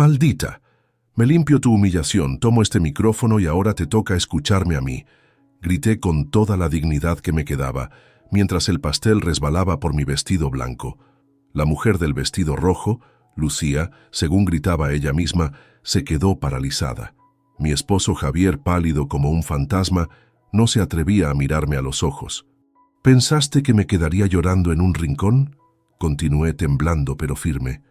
Maldita. Me limpio tu humillación, tomo este micrófono y ahora te toca escucharme a mí. Grité con toda la dignidad que me quedaba, mientras el pastel resbalaba por mi vestido blanco. La mujer del vestido rojo, Lucía, según gritaba ella misma, se quedó paralizada. Mi esposo Javier, pálido como un fantasma, no se atrevía a mirarme a los ojos. ¿Pensaste que me quedaría llorando en un rincón? Continué temblando pero firme.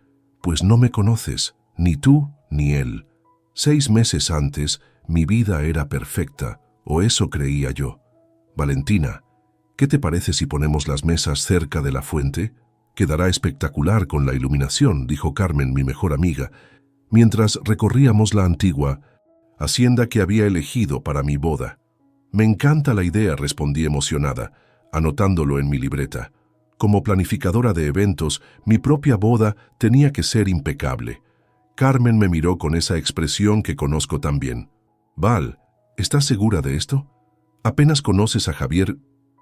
Pues no me conoces, ni tú ni él. 6 meses antes, mi vida era perfecta, o eso creía yo. Valentina, ¿qué te parece si ponemos las mesas cerca de la fuente? Quedará espectacular con la iluminación, dijo Carmen, mi mejor amiga, mientras recorríamos la antigua hacienda que había elegido para mi boda. Me encanta la idea, respondí emocionada, anotándolo en mi libreta. Como planificadora de eventos, mi propia boda tenía que ser impecable. Carmen me miró con esa expresión que conozco tan bien. Val, ¿estás segura de esto? Apenas conoces a Javier.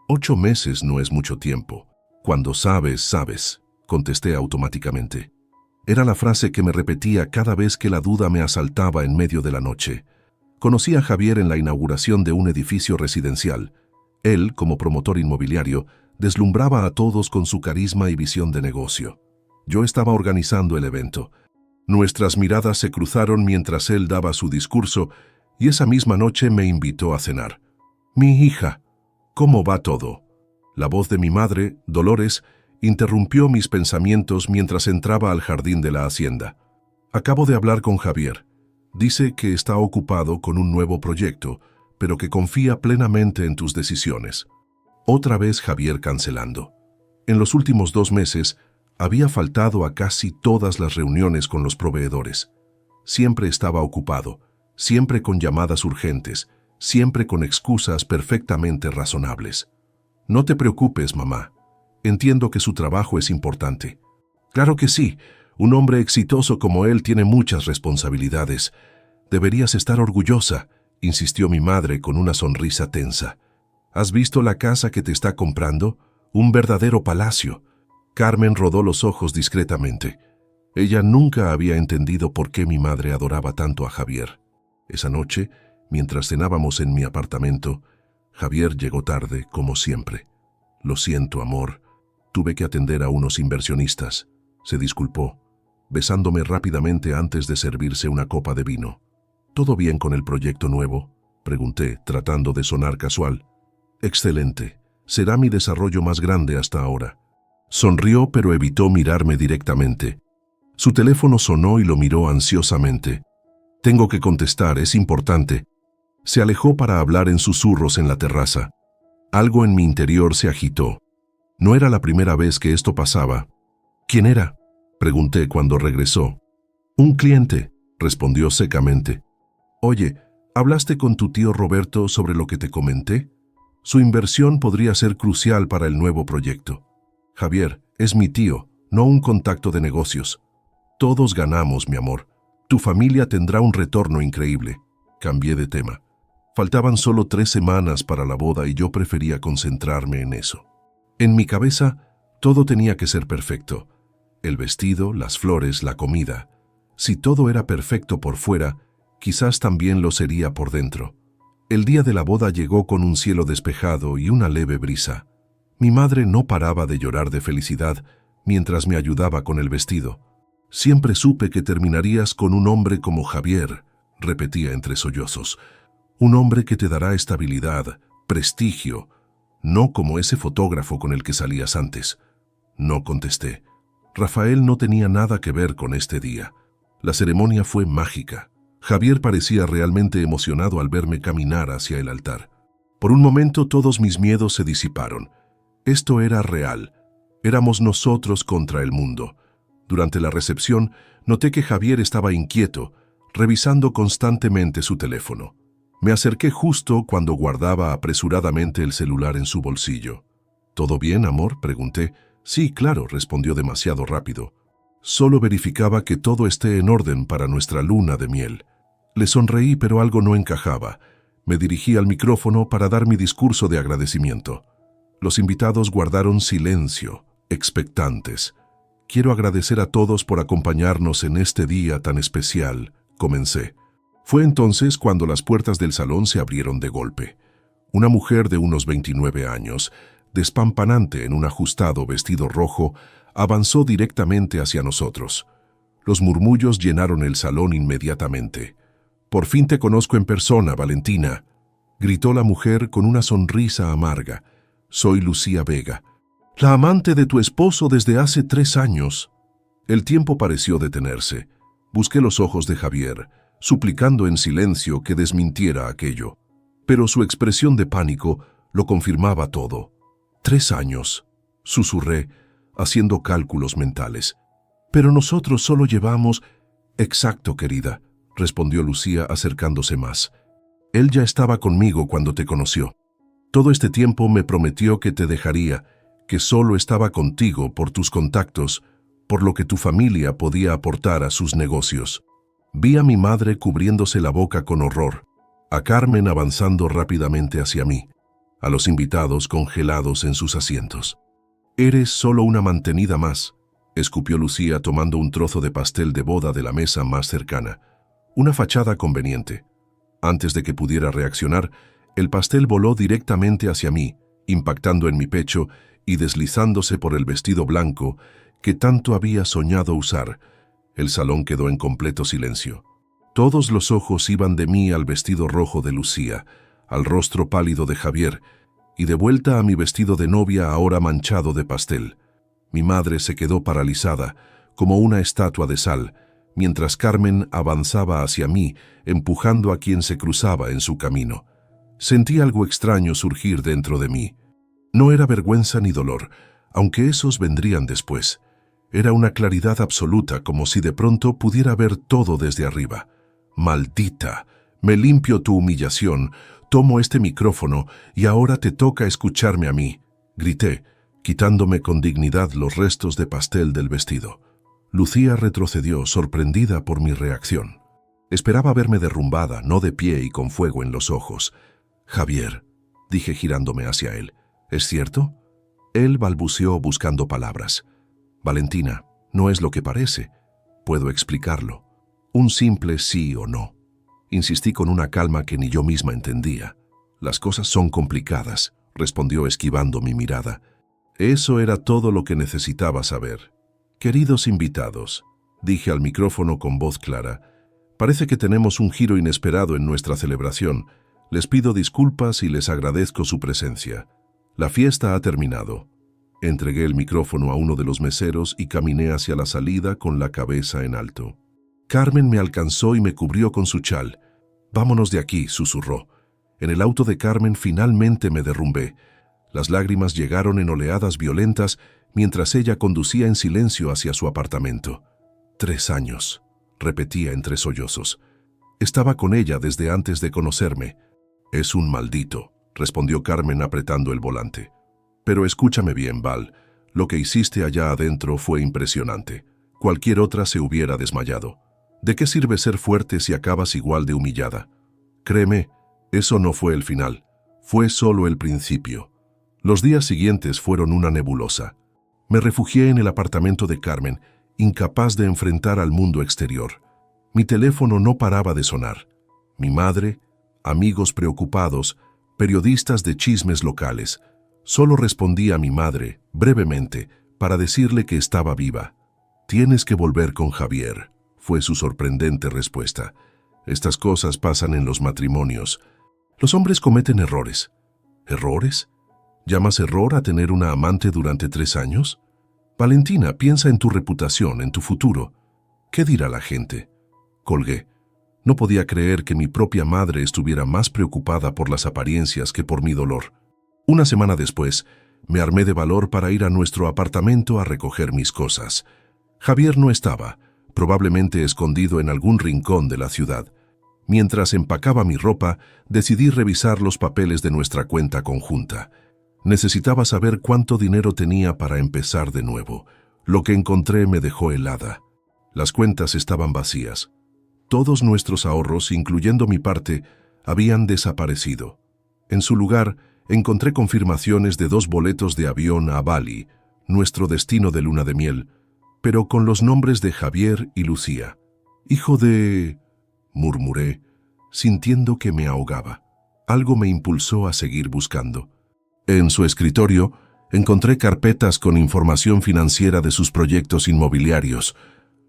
8 meses no es mucho tiempo. Cuando sabes, sabes, contesté automáticamente. Era la frase que me repetía cada vez que la duda me asaltaba en medio de la noche. Conocí a Javier en la inauguración de un edificio residencial. Él, como promotor inmobiliario, deslumbraba a todos con su carisma y visión de negocio. Yo estaba organizando el evento. Nuestras miradas se cruzaron mientras él daba su discurso y esa misma noche me invitó a cenar. Mi hija, ¿cómo va todo? La voz de mi madre, Dolores, interrumpió mis pensamientos mientras entraba al jardín de la hacienda. Acabo de hablar con Javier. Dice que está ocupado con un nuevo proyecto, pero que confía plenamente en tus decisiones. Otra vez Javier cancelando. En los últimos 2 meses, había faltado a casi todas las reuniones con los proveedores. Siempre estaba ocupado, siempre con llamadas urgentes, siempre con excusas perfectamente razonables. No te preocupes, mamá. Entiendo que su trabajo es importante. Claro que sí, un hombre exitoso como él tiene muchas responsabilidades. Deberías estar orgullosa, insistió mi madre con una sonrisa tensa. ¿Has visto la casa que te está comprando? Un verdadero palacio. Carmen rodó los ojos discretamente. Ella nunca había entendido por qué mi madre adoraba tanto a Javier. Esa noche, mientras cenábamos en mi apartamento, Javier llegó tarde, como siempre. Lo siento, amor. Tuve que atender a unos inversionistas. Se disculpó, besándome rápidamente antes de servirse una copa de vino. ¿Todo bien con el proyecto nuevo?, pregunté, tratando de sonar casual. Excelente. Será mi desarrollo más grande hasta ahora. Sonrió, pero evitó mirarme directamente. Su teléfono sonó y lo miró ansiosamente. Tengo que contestar, es importante. Se alejó para hablar en susurros en la terraza. Algo en mi interior se agitó. No era la primera vez que esto pasaba. ¿Quién era?, pregunté cuando regresó. Un cliente, respondió secamente. Oye, ¿hablaste con tu tío Roberto sobre lo que te comenté? Su inversión podría ser crucial para el nuevo proyecto. Javier, es mi tío, no un contacto de negocios. Todos ganamos, mi amor. Tu familia tendrá un retorno increíble. Cambié de tema. Faltaban solo 3 semanas para la boda y yo prefería concentrarme en eso. En mi cabeza, todo tenía que ser perfecto. El vestido, las flores, la comida. Si todo era perfecto por fuera, quizás también lo sería por dentro. El día de la boda llegó con un cielo despejado y una leve brisa. Mi madre no paraba de llorar de felicidad mientras me ayudaba con el vestido. Siempre supe que terminarías con un hombre como Javier, repetía entre sollozos. Un hombre que te dará estabilidad, prestigio, no como ese fotógrafo con el que salías antes. No contesté. Rafael no tenía nada que ver con este día. La ceremonia fue mágica. Javier parecía realmente emocionado al verme caminar hacia el altar. Por un momento todos mis miedos se disiparon. Esto era real. Éramos nosotros contra el mundo. Durante la recepción noté que Javier estaba inquieto, revisando constantemente su teléfono. Me acerqué justo cuando guardaba apresuradamente el celular en su bolsillo. ¿Todo bien, amor?, pregunté. Sí, claro, respondió demasiado rápido. Solo verificaba que todo esté en orden para nuestra luna de miel. Le sonreí, pero algo no encajaba. Me dirigí al micrófono para dar mi discurso de agradecimiento. Los invitados guardaron silencio, expectantes. Quiero agradecer a todos por acompañarnos en este día tan especial, comencé. Fue entonces cuando las puertas del salón se abrieron de golpe. Una mujer de unos 29 años, despampanante en un ajustado vestido rojo, avanzó directamente hacia nosotros. Los murmullos llenaron el salón inmediatamente. «Por fin te conozco en persona, Valentina», gritó la mujer con una sonrisa amarga. «Soy Lucía Vega, la amante de tu esposo desde hace 3 años». El tiempo pareció detenerse. Busqué los ojos de Javier, suplicando en silencio que desmintiera aquello. Pero su expresión de pánico lo confirmaba todo. 3 años, susurré, haciendo cálculos mentales. Pero nosotros solo llevamos... Exacto, querida, respondió Lucía acercándose más. Él ya estaba conmigo cuando te conoció. Todo este tiempo me prometió que te dejaría, que solo estaba contigo por tus contactos, por lo que tu familia podía aportar a sus negocios. Vi a mi madre cubriéndose la boca con horror, a Carmen avanzando rápidamente hacia mí, a los invitados congelados en sus asientos. «Eres solo una mantenida más», escupió Lucía tomando un trozo de pastel de boda de la mesa más cercana. Una fachada conveniente. Antes de que pudiera reaccionar, el pastel voló directamente hacia mí, impactando en mi pecho y deslizándose por el vestido blanco que tanto había soñado usar. El salón quedó en completo silencio. Todos los ojos iban de mí al vestido rojo de Lucía, al rostro pálido de Javier, y de vuelta a mi vestido de novia ahora manchado de pastel. Mi madre se quedó paralizada, como una estatua de sal, mientras Carmen avanzaba hacia mí, empujando a quien se cruzaba en su camino. Sentí algo extraño surgir dentro de mí. No era vergüenza ni dolor, aunque esos vendrían después. Era una claridad absoluta, como si de pronto pudiera ver todo desde arriba. «Maldita, me limpio tu humillación, tomo este micrófono y ahora te toca escucharme a mí», grité, quitándome con dignidad los restos de pastel del vestido. Lucía retrocedió, sorprendida por mi reacción. Esperaba verme derrumbada, no de pie y con fuego en los ojos. «Javier», dije girándome hacia él, «¿es cierto?». Él balbuceó buscando palabras. «Valentina, no es lo que parece. Puedo explicarlo. Un simple sí o no». Insistí con una calma que ni yo misma entendía. «Las cosas son complicadas», respondió esquivando mi mirada. Eso era todo lo que necesitaba saber. «Queridos invitados», dije al micrófono con voz clara, «parece que tenemos un giro inesperado en nuestra celebración. Les pido disculpas y les agradezco su presencia. La fiesta ha terminado». Entregué el micrófono a uno de los meseros y caminé hacia la salida con la cabeza en alto. Carmen me alcanzó y me cubrió con su chal. «Vámonos de aquí», susurró. En el auto de Carmen finalmente me derrumbé. Las lágrimas llegaron en oleadas violentas mientras ella conducía en silencio hacia su apartamento. 3 años, repetía entre sollozos. Estaba con ella desde antes de conocerme. «Es un maldito», respondió Carmen apretando el volante. «Pero escúchame bien, Val. Lo que hiciste allá adentro fue impresionante. Cualquier otra se hubiera desmayado. ¿De qué sirve ser fuerte si acabas igual de humillada? Créeme, eso no fue el final. Fue solo el principio». Los días siguientes fueron una nebulosa. Me refugié en el apartamento de Carmen, incapaz de enfrentar al mundo exterior. Mi teléfono no paraba de sonar. Mi madre, amigos preocupados, periodistas de chismes locales. Solo respondí a mi madre, brevemente, para decirle que estaba viva. «Tienes que volver con Javier», fue su sorprendente respuesta. «Estas cosas pasan en los matrimonios. Los hombres cometen errores». «¿Errores? ¿Llamas error a tener una amante durante 3 años? Valentina, piensa en tu reputación, en tu futuro. ¿Qué dirá la gente?». Colgué. No podía creer que mi propia madre estuviera más preocupada por las apariencias que por mi dolor. Una semana después, me armé de valor para ir a nuestro apartamento a recoger mis cosas. Javier no estaba, probablemente escondido en algún rincón de la ciudad. Mientras empacaba mi ropa, decidí revisar los papeles de nuestra cuenta conjunta. Necesitaba saber cuánto dinero tenía para empezar de nuevo. Lo que encontré me dejó helada. Las cuentas estaban vacías. Todos nuestros ahorros, incluyendo mi parte, habían desaparecido. En su lugar, encontré confirmaciones de 2 boletos de avión a Bali, nuestro destino de luna de miel, pero con los nombres de Javier y Lucía. «Hijo de...», murmuré, sintiendo que me ahogaba. Algo me impulsó a seguir buscando. En su escritorio encontré carpetas con información financiera de sus proyectos inmobiliarios,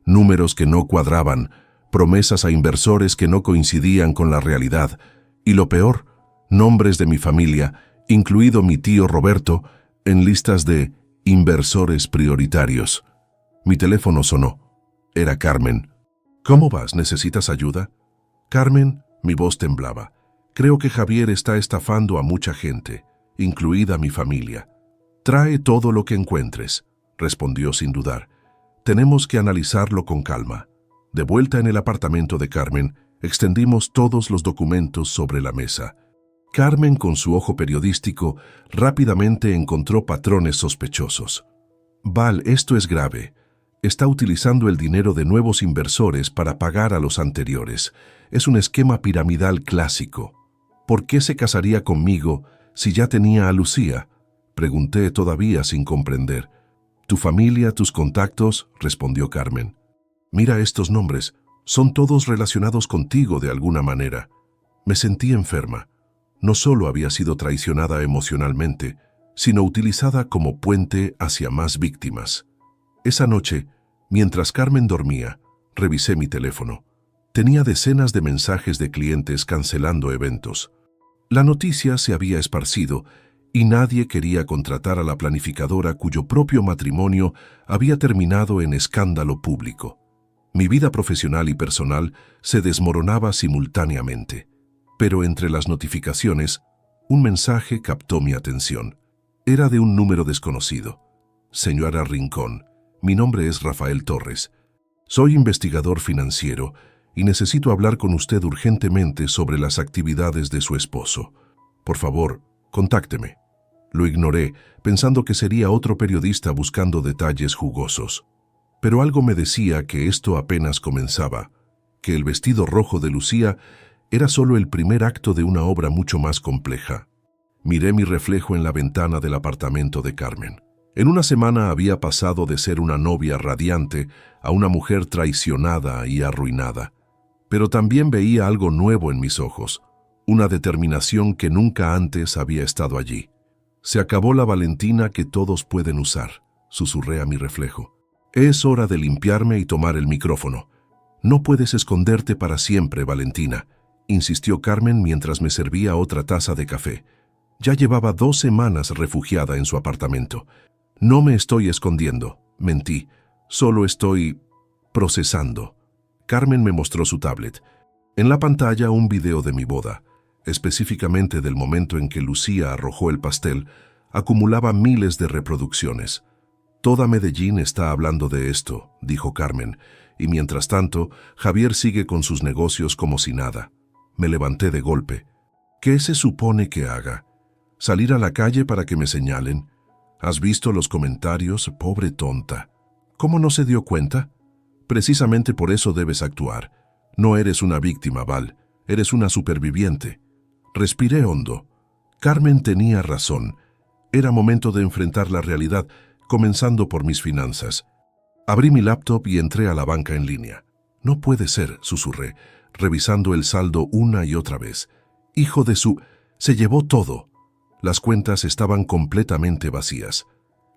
números que no cuadraban, promesas a inversores que no coincidían con la realidad, y lo peor, nombres de mi familia, incluido mi tío Roberto, en listas de inversores prioritarios. Mi teléfono sonó. Era Carmen. «¿Cómo vas? ¿Necesitas ayuda?» «Carmen», mi voz temblaba. «Creo que Javier está estafando a mucha gente, incluida mi familia». «Trae todo lo que encuentres», respondió sin dudar. «Tenemos que analizarlo con calma». De vuelta en el apartamento de Carmen, extendimos todos los documentos sobre la mesa. Carmen, con su ojo periodístico, rápidamente encontró patrones sospechosos. «Val, esto es grave. Está utilizando el dinero de nuevos inversores para pagar a los anteriores. Es un esquema piramidal clásico. ¿Por qué se casaría conmigo si ya tenía a Lucía?», pregunté todavía sin comprender. «¿Tu familia, tus contactos?», respondió Carmen. «Mira estos nombres. Son todos relacionados contigo de alguna manera». Me sentí enferma. No solo había sido traicionada emocionalmente, sino utilizada como puente hacia más víctimas. Esa noche, mientras Carmen dormía, revisé mi teléfono. Tenía decenas de mensajes de clientes cancelando eventos. La noticia se había esparcido y nadie quería contratar a la planificadora cuyo propio matrimonio había terminado en escándalo público. Mi vida profesional y personal se desmoronaba simultáneamente. Pero entre las notificaciones, un mensaje captó mi atención. Era de un número desconocido. «Señora Rincón, mi nombre es Rafael Torres. Soy investigador financiero y necesito hablar con usted urgentemente sobre las actividades de su esposo. Por favor, contácteme». Lo ignoré, pensando que sería otro periodista buscando detalles jugosos. Pero algo me decía que esto apenas comenzaba, que el vestido rojo de Lucía era solo el primer acto de una obra mucho más compleja. Miré mi reflejo en la ventana del apartamento de Carmen. En una semana había pasado de ser una novia radiante a una mujer traicionada y arruinada. Pero también veía algo nuevo en mis ojos, una determinación que nunca antes había estado allí. «Se acabó la Valentina que todos pueden usar», susurré a mi reflejo. «Es hora de limpiarme y tomar el micrófono». «No puedes esconderte para siempre, Valentina», insistió Carmen mientras me servía otra taza de café. Ya llevaba 2 semanas refugiada en su apartamento. «No me estoy escondiendo», mentí. «Solo estoy procesando». Carmen me mostró su tablet. En la pantalla un video de mi boda, específicamente del momento en que Lucía arrojó el pastel, acumulaba miles de reproducciones. «Toda Medellín está hablando de esto», dijo Carmen, y mientras tanto, Javier sigue con sus negocios como si nada. Me levanté de golpe. ¿Qué se supone que haga? ¿Salir a la calle para que me señalen? ¿Has visto los comentarios? Pobre tonta. ¿Cómo no se dio cuenta? Precisamente por eso debes actuar. No eres una víctima, Val. Eres una superviviente. Respiré hondo. Carmen tenía razón. Era momento de enfrentar la realidad, comenzando por mis finanzas. Abrí mi laptop y entré a la banca en línea. «No puede ser», susurré, revisando el saldo una y otra vez. «Hijo de su...». Se llevó todo. Las cuentas estaban completamente vacías.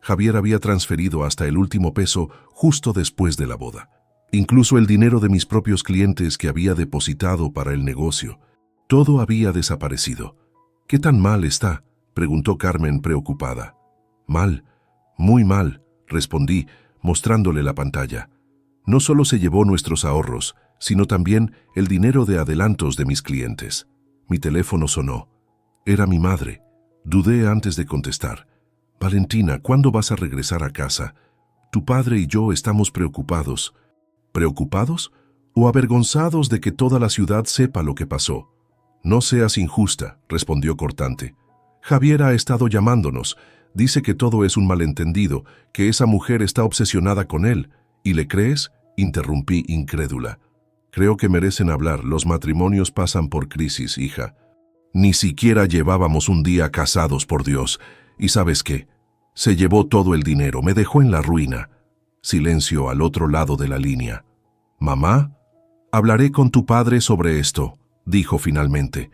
Javier había transferido hasta el último peso justo después de la boda. Incluso el dinero de mis propios clientes que había depositado para el negocio. Todo había desaparecido. «¿Qué tan mal está?», preguntó Carmen preocupada. «Mal, muy mal», respondí, mostrándole la pantalla. «No solo se llevó nuestros ahorros, sino también el dinero de adelantos de mis clientes». Mi teléfono sonó. Era mi madre. Dudé antes de contestar. «Valentina, ¿cuándo vas a regresar a casa? Tu padre y yo estamos preocupados». «¿Preocupados? ¿O avergonzados de que toda la ciudad sepa lo que pasó?» «No seas injusta», respondió cortante. «Javier ha estado llamándonos. Dice que todo es un malentendido, que esa mujer está obsesionada con él. ¿Y le crees?», interrumpí incrédula. «Creo que merecen hablar. Los matrimonios pasan por crisis, hija. Ni siquiera llevábamos un día casados, por Dios. ¿Y sabes qué? Se llevó todo el dinero, me dejó en la ruina». Silencio al otro lado de la línea. «Mamá, hablaré con tu padre sobre esto», dijo finalmente.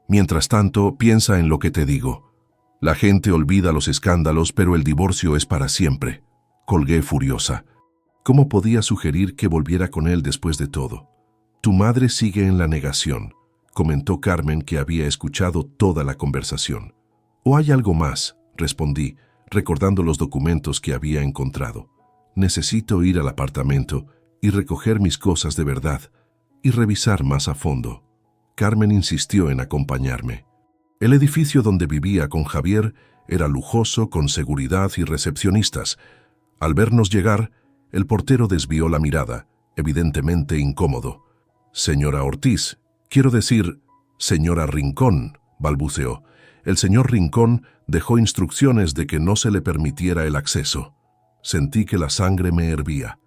«Mientras tanto, piensa en lo que te digo. La gente olvida los escándalos, pero el divorcio es para siempre», colgué furiosa. ¿Cómo podía sugerir que volviera con él después de todo? «Tu madre sigue en la negación», comentó Carmen, que había escuchado toda la conversación. «¿O hay algo más?», respondí, recordando los documentos que había encontrado. «Necesito ir al apartamento y recoger mis cosas de verdad y revisar más a fondo». Carmen insistió en acompañarme. El edificio donde vivía con Javier era lujoso, con seguridad y recepcionistas. Al vernos llegar, el portero desvió la mirada, evidentemente incómodo. «Señora Ortiz, quiero decir, señora Rincón», balbuceó. El señor Rincón dejó instrucciones de que no se le permitiera el acceso. Sentí que la sangre me hervía.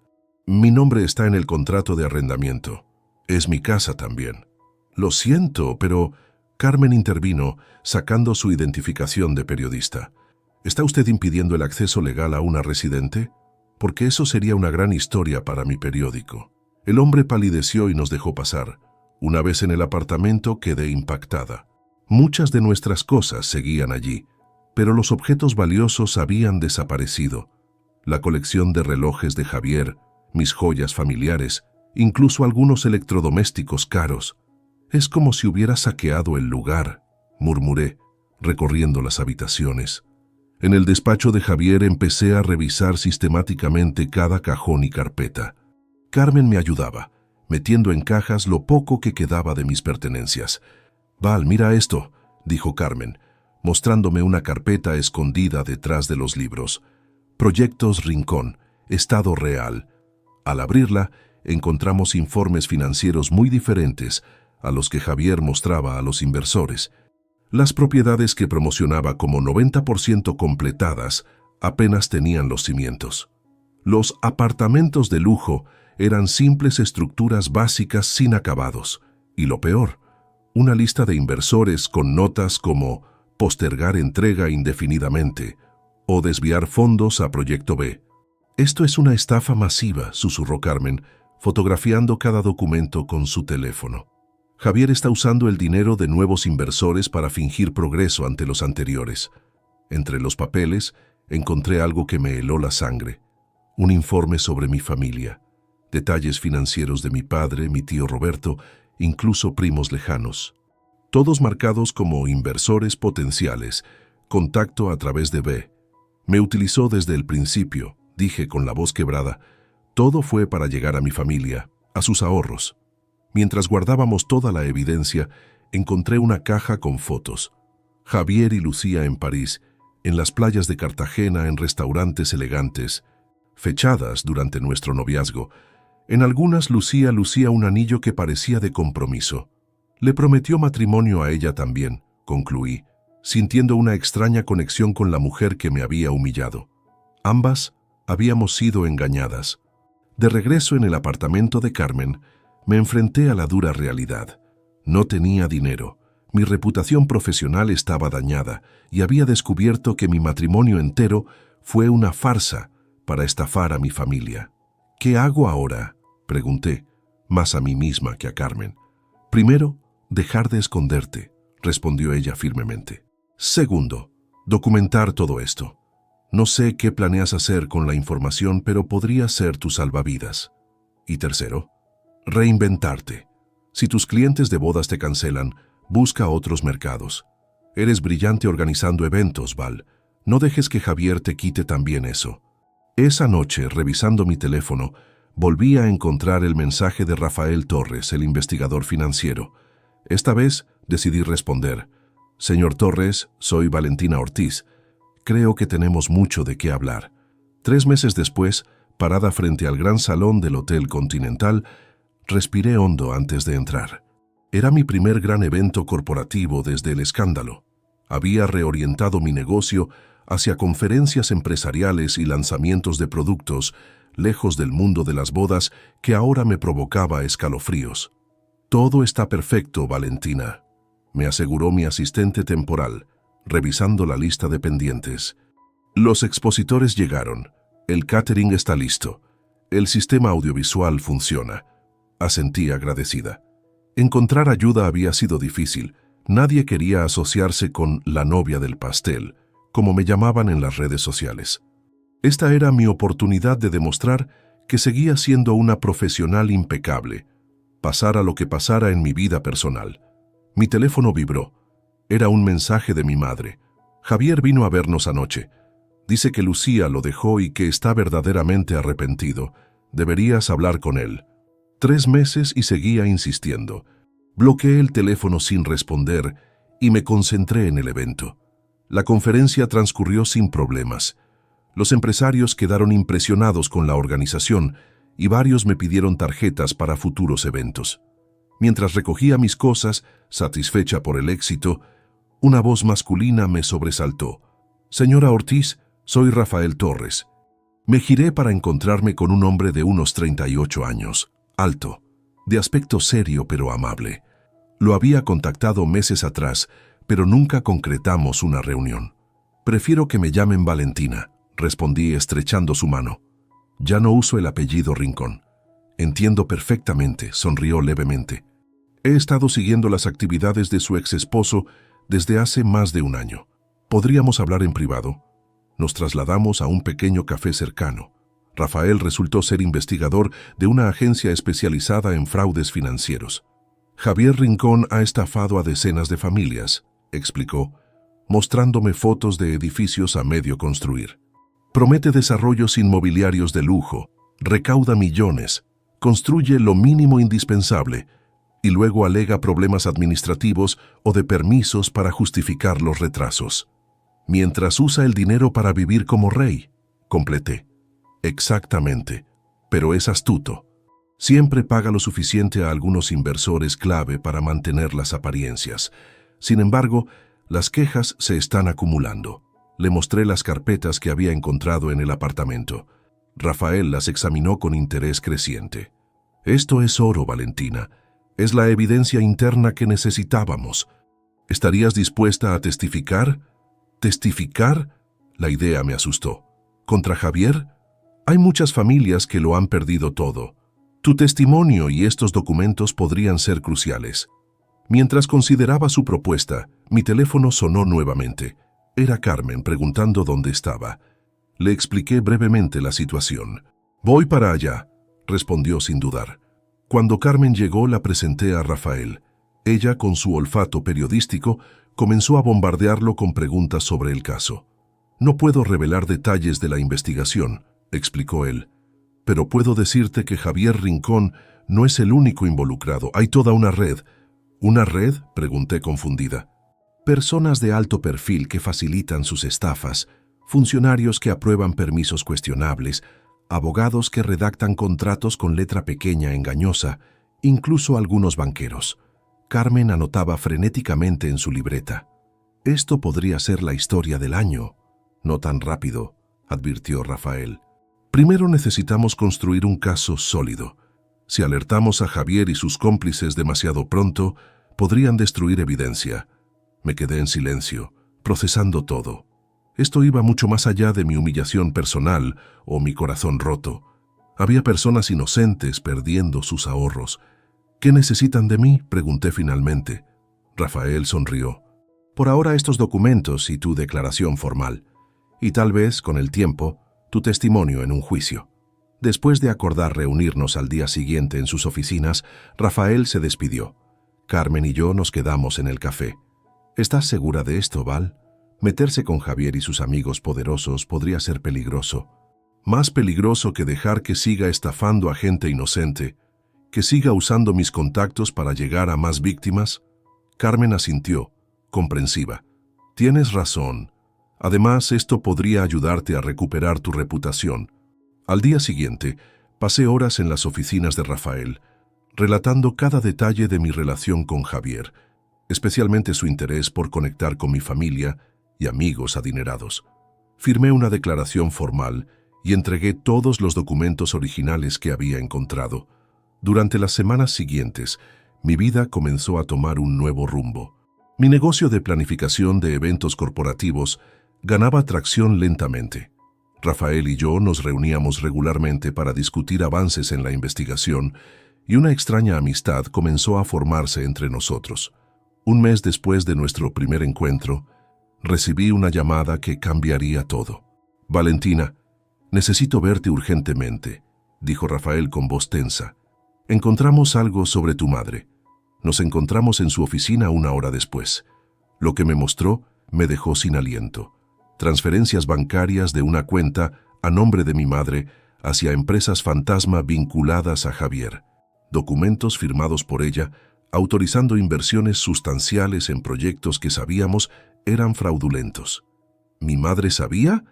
«Mi nombre está en el contrato de arrendamiento. Es mi casa también». «Lo siento, pero...», Carmen intervino, sacando su identificación de periodista. «¿Está usted impidiendo el acceso legal a una residente? Porque eso sería una gran historia para mi periódico». El hombre palideció y nos dejó pasar. Una vez en el apartamento quedé impactada. Muchas de nuestras cosas seguían allí, pero los objetos valiosos habían desaparecido. La colección de relojes de Javier, mis joyas familiares, incluso algunos electrodomésticos caros. «Es como si hubiera saqueado el lugar», murmuré, recorriendo las habitaciones. En el despacho de Javier empecé a revisar sistemáticamente cada cajón y carpeta. Carmen me ayudaba, metiendo en cajas lo poco que quedaba de mis pertenencias. «Val, mira esto», dijo Carmen, mostrándome una carpeta escondida detrás de los libros. «Proyectos Rincón, estado real». Al abrirla, encontramos informes financieros muy diferentes a los que Javier mostraba a los inversores. Las propiedades que promocionaba como 90% completadas apenas tenían los cimientos. Los apartamentos de lujo eran simples estructuras básicas sin acabados. Y lo peor, una lista de inversores con notas como «postergar entrega indefinidamente» o «desviar fondos a Proyecto B». «Esto es una estafa masiva», susurró Carmen, fotografiando cada documento con su teléfono. «Javier está usando el dinero de nuevos inversores para fingir progreso ante los anteriores». Entre los papeles encontré algo que me heló la sangre. Un informe sobre mi familia. Detalles financieros de mi padre, mi tío Roberto, incluso primos lejanos. Todos marcados como inversores potenciales. Contacto a través de B. «Me utilizó desde el principio», dije con la voz quebrada. «Todo fue para llegar a mi familia, a sus ahorros». Mientras guardábamos toda la evidencia, encontré una caja con fotos. Javier y Lucía en París, en las playas de Cartagena, en restaurantes elegantes, fechadas durante nuestro noviazgo. En algunas Lucía lucía un anillo que parecía de compromiso. Le prometió matrimonio a ella también, concluí, sintiendo una extraña conexión con la mujer que me había humillado. Ambas habíamos sido engañadas. De regreso en el apartamento de Carmen, me enfrenté a la dura realidad. No tenía dinero, mi reputación profesional estaba dañada y había descubierto que mi matrimonio entero fue una farsa para estafar a mi familia. «¿Qué hago ahora?», pregunté, más a mí misma que a Carmen. «Primero, dejar de esconderte», respondió ella firmemente. «Segundo, documentar todo esto. No sé qué planeas hacer con la información, pero podría ser tu salvavidas. Y tercero, reinventarte. Si tus clientes de bodas te cancelan, busca otros mercados. Eres brillante organizando eventos, Val. No dejes que Javier te quite también eso». Esa noche, revisando mi teléfono, volví a encontrar el mensaje de Rafael Torres, el investigador financiero. Esta vez decidí responder. «Señor Torres, soy Valentina Ortiz. Creo que tenemos mucho de qué hablar». 3 meses después, parada frente al gran salón del Hotel Continental, respiré hondo antes de entrar. Era mi primer gran evento corporativo desde el escándalo. Había reorientado mi negocio hacia conferencias empresariales y lanzamientos de productos, lejos del mundo de las bodas que ahora me provocaba escalofríos. «Todo está perfecto, Valentina», me aseguró mi asistente temporal, revisando la lista de pendientes. «Los expositores llegaron. El catering está listo. El sistema audiovisual funciona. Asentí agradecida. Encontrar ayuda había sido difícil. Nadie quería asociarse con la novia del pastel, como me llamaban en las redes sociales. Esta era mi oportunidad de demostrar que seguía siendo una profesional impecable, pasara lo que pasara en mi vida personal. Mi teléfono vibró. Era un mensaje de mi madre. Javier vino a vernos anoche. Dice que Lucía lo dejó y que está verdaderamente arrepentido. Deberías hablar con él. 3 meses y seguía insistiendo. Bloqueé el teléfono sin responder y me concentré en el evento. La conferencia transcurrió sin problemas. Los empresarios quedaron impresionados con la organización y varios me pidieron tarjetas para futuros eventos. Mientras recogía mis cosas, satisfecha por el éxito, una voz masculina me sobresaltó. «Señora Ortiz, soy Rafael Torres». Me giré para encontrarme con un hombre de unos 38 años, alto, de aspecto serio pero amable. Lo había contactado meses atrás, pero nunca concretamos una reunión. «Prefiero que me llamen Valentina», respondí estrechando su mano. «Ya no uso el apellido Rincón». «Entiendo perfectamente», sonrió levemente. «He estado siguiendo las actividades de su ex esposo desde hace más de un año. ¿Podríamos hablar en privado?» Nos trasladamos a un pequeño café cercano. Rafael resultó ser investigador de una agencia especializada en fraudes financieros. «Javier Rincón ha estafado a decenas de familias», explicó, mostrándome fotos de edificios a medio construir. «Promete desarrollos inmobiliarios de lujo, recauda millones, construye lo mínimo indispensable y luego alega problemas administrativos o de permisos para justificar los retrasos. Mientras usa el dinero para vivir como rey», completé. «Exactamente, pero es astuto. Siempre paga lo suficiente a algunos inversores clave para mantener las apariencias. Sin embargo, las quejas se están acumulando». Le mostré las carpetas que había encontrado en el apartamento. Rafael las examinó con interés creciente. «Esto es oro, Valentina. Es la evidencia interna que necesitábamos. ¿Estarías dispuesta a testificar?» «¿Testificar?», la idea me asustó. «¿Contra Javier? Hay muchas familias que lo han perdido todo. Tu testimonio y estos documentos podrían ser cruciales». Mientras consideraba su propuesta, mi teléfono sonó nuevamente. Era Carmen preguntando dónde estaba. Le expliqué brevemente la situación. «Voy para allá», respondió sin dudar. Cuando Carmen llegó, la presenté a Rafael. Ella, con su olfato periodístico, comenzó a bombardearlo con preguntas sobre el caso. «No puedo revelar detalles de la investigación», explicó él, «pero puedo decirte que Javier Rincón no es el único involucrado. Hay toda una red». «¿Una red?», pregunté confundida. «Personas de alto perfil que facilitan sus estafas, funcionarios que aprueban permisos cuestionables, abogados que redactan contratos con letra pequeña engañosa, incluso algunos banqueros». Carmen anotaba frenéticamente en su libreta. «Esto podría ser la historia del año». «No tan rápido», advirtió Rafael. «Primero necesitamos construir un caso sólido. Si alertamos a Javier y sus cómplices demasiado pronto, podrían destruir evidencia». Me quedé en silencio, procesando todo. Esto iba mucho más allá de mi humillación personal o mi corazón roto. Había personas inocentes perdiendo sus ahorros. «¿Qué necesitan de mí?», pregunté finalmente. Rafael sonrió. «Por ahora estos documentos y tu declaración formal. Y tal vez, con el tiempo, tu testimonio en un juicio». Después de acordar reunirnos al día siguiente en sus oficinas, Rafael se despidió. Carmen y yo nos quedamos en el café. «¿Estás segura de esto, Val? Meterse con Javier y sus amigos poderosos podría ser peligroso. Más peligroso que dejar que siga estafando a gente inocente, que siga usando mis contactos para llegar a más víctimas». Carmen asintió, comprensiva. «Tienes razón. Además, esto podría ayudarte a recuperar tu reputación». Al día siguiente, pasé horas en las oficinas de Rafael, relatando cada detalle de mi relación con Javier, especialmente su interés por conectar con mi familia y amigos adinerados. Firmé una declaración formal y entregué todos los documentos originales que había encontrado. Durante las semanas siguientes, mi vida comenzó a tomar un nuevo rumbo. Mi negocio de planificación de eventos corporativos ganaba tracción lentamente. Rafael y yo nos reuníamos regularmente para discutir avances en la investigación y una extraña amistad comenzó a formarse entre nosotros. Un mes después de nuestro primer encuentro, recibí una llamada que cambiaría todo. «Valentina, necesito verte urgentemente», dijo Rafael con voz tensa. «Encontramos algo sobre tu madre». Nos encontramos en su oficina una hora después. Lo que me mostró me dejó sin aliento. Transferencias bancarias de una cuenta a nombre de mi madre hacia empresas fantasma vinculadas a Javier. Documentos firmados por ella autorizando inversiones sustanciales en proyectos que sabíamos eran fraudulentos. ¿Mi madre sabía?,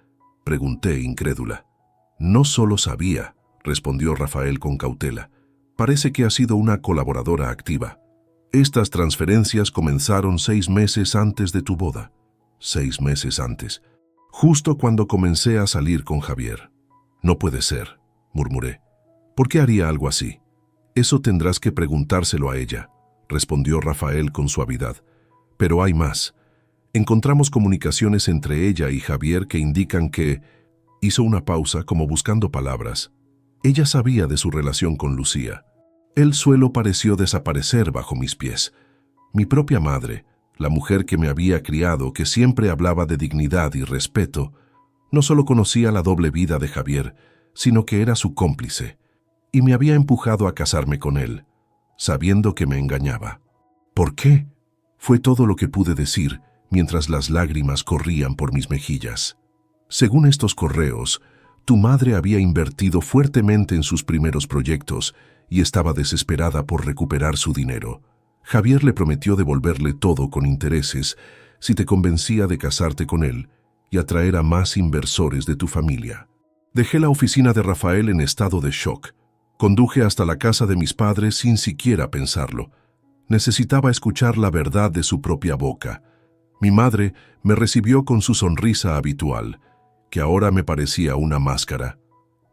pregunté incrédula. «No solo sabía», respondió Rafael con cautela. «Parece que ha sido una colaboradora activa. Estas transferencias comenzaron 6 meses antes de tu boda». 6 meses antes. Justo cuando comencé a salir con Javier. «No puede ser», murmuré. «¿Por qué haría algo así?» «Eso tendrás que preguntárselo a ella», respondió Rafael con suavidad. «Pero hay más. Encontramos comunicaciones entre ella y Javier que indican que…» Hizo una pausa como buscando palabras. Ella sabía de su relación con Lucía. El suelo pareció desaparecer bajo mis pies. Mi propia madre, la mujer que me había criado, que siempre hablaba de dignidad y respeto, no solo conocía la doble vida de Javier, sino que era su cómplice, y me había empujado a casarme con él, sabiendo que me engañaba. ¿Por qué?, fue todo lo que pude decir, mientras las lágrimas corrían por mis mejillas. Según estos correos, tu madre había invertido fuertemente en sus primeros proyectos y estaba desesperada por recuperar su dinero. Javier le prometió devolverle todo con intereses si te convencía de casarte con él y atraer a más inversores de tu familia. Dejé la oficina de Rafael en estado de shock. Conduje hasta la casa de mis padres sin siquiera pensarlo. Necesitaba escuchar la verdad de su propia boca. Mi madre me recibió con su sonrisa habitual, que ahora me parecía una máscara.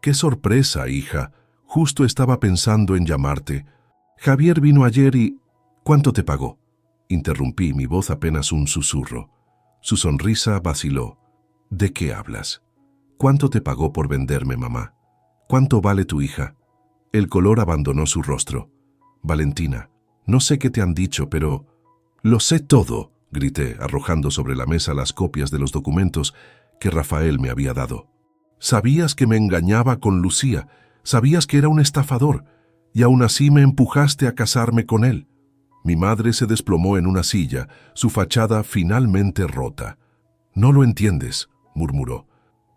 «¡Qué sorpresa, hija! Justo estaba pensando en llamarte. Javier vino ayer y…» «¿Cuánto te pagó?», interrumpí, mi voz apenas un susurro. Su sonrisa vaciló. «¿De qué hablas? ¿Cuánto te pagó por venderme, mamá? ¿Cuánto vale tu hija?». El color abandonó su rostro. «Valentina, no sé qué te han dicho, pero…» «Lo sé todo», grité, arrojando sobre la mesa las copias de los documentos que Rafael me había dado. «Sabías que me engañaba con Lucía, sabías que era un estafador, y aún así me empujaste a casarme con él». Mi madre se desplomó en una silla, su fachada finalmente rota. «No lo entiendes», murmuró.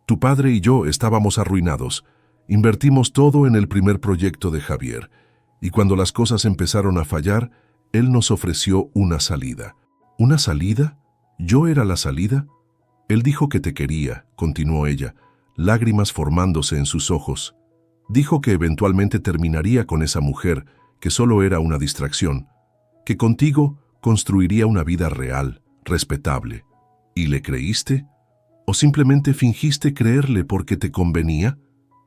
«Tu padre y yo estábamos arruinados. Invertimos todo en el primer proyecto de Javier, y cuando las cosas empezaron a fallar, él nos ofreció una salida». «¿Una salida? ¿Yo era la salida?». «Él dijo que te quería», continuó ella, lágrimas formándose en sus ojos. «Dijo que eventualmente terminaría con esa mujer, que solo era una distracción, que contigo construiría una vida real, respetable. ¿Y le creíste? ¿O simplemente fingiste creerle porque te convenía?».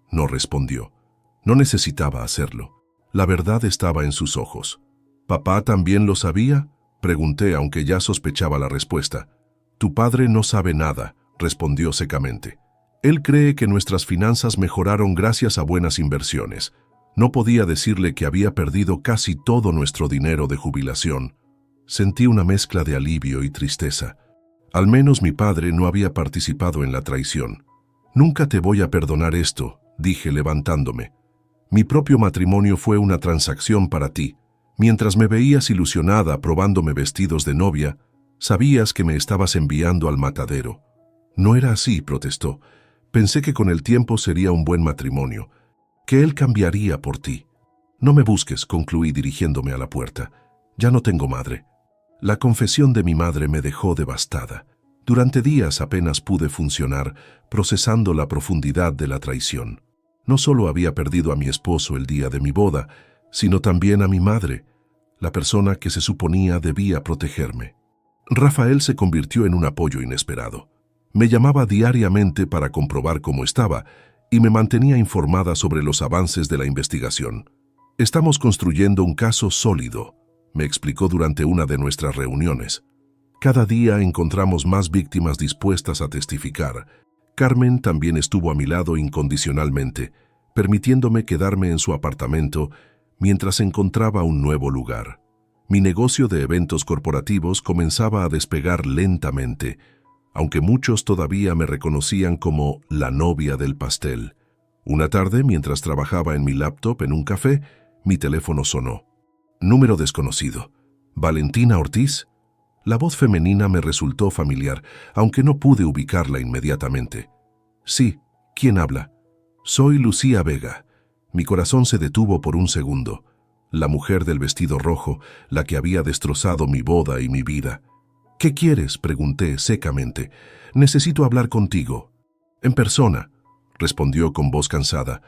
No respondió. No necesitaba hacerlo. La verdad estaba en sus ojos. «¿Papá también lo sabía?», pregunté, aunque ya sospechaba la respuesta. «Tu padre no sabe nada», respondió secamente. «Él cree que nuestras finanzas mejoraron gracias a buenas inversiones. No podía decirle que había perdido casi todo nuestro dinero de jubilación». Sentí una mezcla de alivio y tristeza. Al menos mi padre no había participado en la traición. «Nunca te voy a perdonar esto», dije levantándome. «Mi propio matrimonio fue una transacción para ti. Mientras me veías ilusionada probándome vestidos de novia, sabías que me estabas enviando al matadero». «No era así», protestó. «Pensé que con el tiempo sería un buen matrimonio, que él cambiaría por ti». «No me busques», concluí dirigiéndome a la puerta. «Ya no tengo madre». La confesión de mi madre me dejó devastada. Durante días apenas pude funcionar, procesando la profundidad de la traición. No solo había perdido a mi esposo el día de mi boda, sino también a mi madre, la persona que se suponía debía protegerme. Rafael se convirtió en un apoyo inesperado. Me llamaba diariamente para comprobar cómo estaba y me mantenía informada sobre los avances de la investigación. «Estamos construyendo un caso sólido», me explicó durante una de nuestras reuniones. «Cada día encontramos más víctimas dispuestas a testificar, Carmen también estuvo a mi lado incondicionalmente, permitiéndome quedarme en su apartamento mientras encontraba un nuevo lugar. Mi negocio de eventos corporativos comenzaba a despegar lentamente, aunque muchos todavía me reconocían como la novia del pastel. Una tarde, mientras trabajaba en mi laptop en un café, mi teléfono sonó. Número desconocido. ¿Valentina Ortiz? La voz femenina me resultó familiar, aunque no pude ubicarla inmediatamente. Sí, ¿quién habla? Soy Lucía Vega. Mi corazón se detuvo por un segundo. La mujer del vestido rojo, la que había destrozado mi boda y mi vida. ¿Qué quieres?, pregunté secamente. Necesito hablar contigo. En persona, respondió con voz cansada,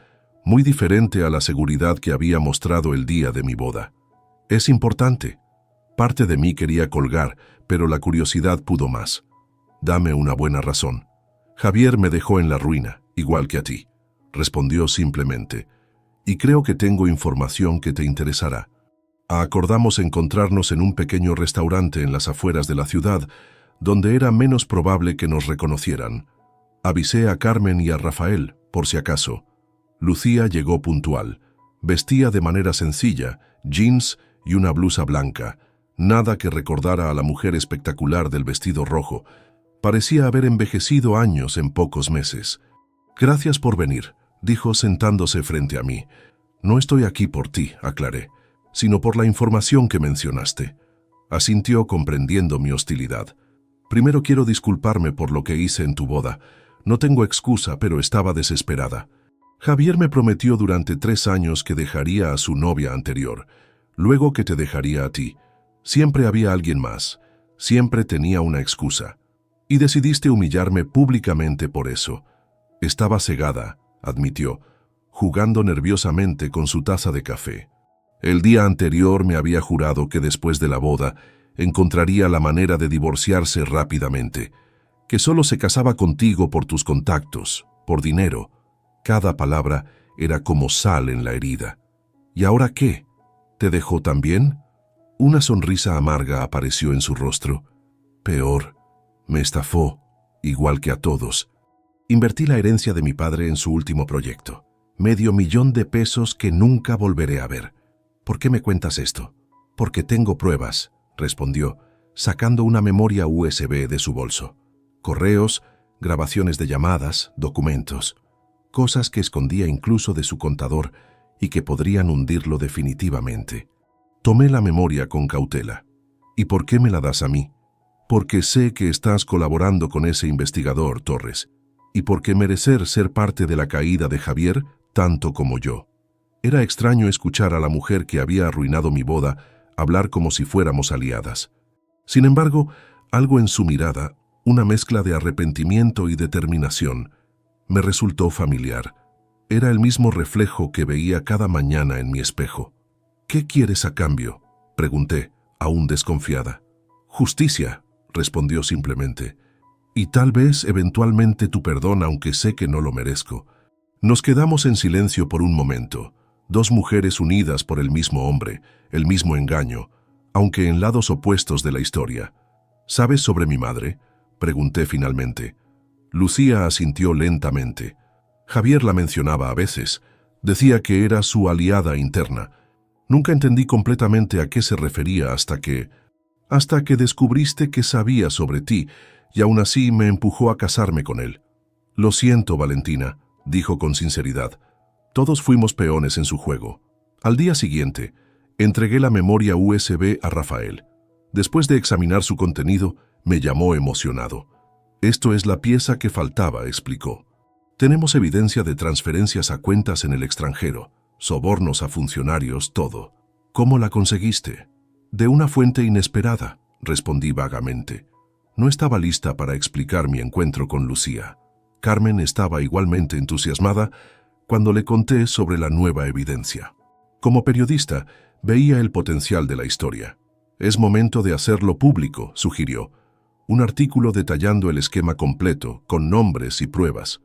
muy diferente a la seguridad que había mostrado el día de mi boda. Es importante. Parte de mí quería colgar, pero la curiosidad pudo más. Dame una buena razón. Javier me dejó en la ruina, igual que a ti, respondió simplemente. Y creo que tengo información que te interesará. Acordamos encontrarnos en un pequeño restaurante en las afueras de la ciudad, donde era menos probable que nos reconocieran. Avisé a Carmen y a Rafael, por si acaso. Lucía llegó puntual. Vestía de manera sencilla, jeans y una blusa blanca. Nada que recordara a la mujer espectacular del vestido rojo. Parecía haber envejecido años en pocos meses. Gracias por venir, dijo sentándose frente a mí. No estoy aquí por ti, aclaré, sino por la información que mencionaste. Asintió comprendiendo mi hostilidad. Primero quiero disculparme por lo que hice en tu boda. No tengo excusa, pero estaba desesperada. Javier me prometió durante 3 años que dejaría a su novia anterior, luego que te dejaría a ti. Siempre había alguien más, siempre tenía una excusa. Y decidiste humillarme públicamente por eso. Estaba cegada, admitió, jugando nerviosamente con su taza de café. El día anterior me había jurado que después de la boda encontraría la manera de divorciarse rápidamente, que solo se casaba contigo por tus contactos, por dinero. Cada palabra era como sal en la herida. ¿Y ahora qué? ¿Te dejó también? Una sonrisa amarga apareció en su rostro. Peor, me estafó, igual que a todos. Invertí la herencia de mi padre en su último proyecto. $500,000 que nunca volveré a ver. ¿Por qué me cuentas esto? Porque tengo pruebas, respondió, sacando una memoria USB de su bolso. Correos, grabaciones de llamadas, documentos. Cosas que escondía incluso de su contador y que podrían hundirlo definitivamente. Tomé la memoria con cautela. ¿Y por qué me la das a mí? Porque sé que estás colaborando con ese investigador, Torres, y porque merecer ser parte de la caída de Javier tanto como yo. Era extraño escuchar a la mujer que había arruinado mi boda hablar como si fuéramos aliadas. Sin embargo, algo en su mirada, una mezcla de arrepentimiento y determinación, me resultó familiar. Era el mismo reflejo que veía cada mañana en mi espejo. ¿Qué quieres a cambio?, pregunté, aún desconfiada. Justicia, respondió simplemente. Y tal vez eventualmente tu perdón, aunque sé que no lo merezco. Nos quedamos en silencio por un momento, 2 mujeres unidas por el mismo hombre, el mismo engaño, aunque en lados opuestos de la historia. ¿Sabes sobre mi madre?, pregunté finalmente. Lucía asintió lentamente. Javier la mencionaba a veces. Decía que era su aliada interna. Nunca entendí completamente a qué se refería hasta que descubriste que sabía sobre ti y aún así me empujó a casarme con él. Lo siento, Valentina, dijo con sinceridad. Todos fuimos peones en su juego. Al día siguiente, entregué la memoria USB a Rafael. Después de examinar su contenido, me llamó emocionado. Esto es la pieza que faltaba, explicó. Tenemos evidencia de transferencias a cuentas en el extranjero, sobornos a funcionarios, todo. ¿Cómo la conseguiste? De una fuente inesperada, respondí vagamente. No estaba lista para explicar mi encuentro con Lucía. Carmen estaba igualmente entusiasmada cuando le conté sobre la nueva evidencia. Como periodista, veía el potencial de la historia. Es momento de hacerlo público, sugirió. Un artículo detallando el esquema completo, con nombres y pruebas.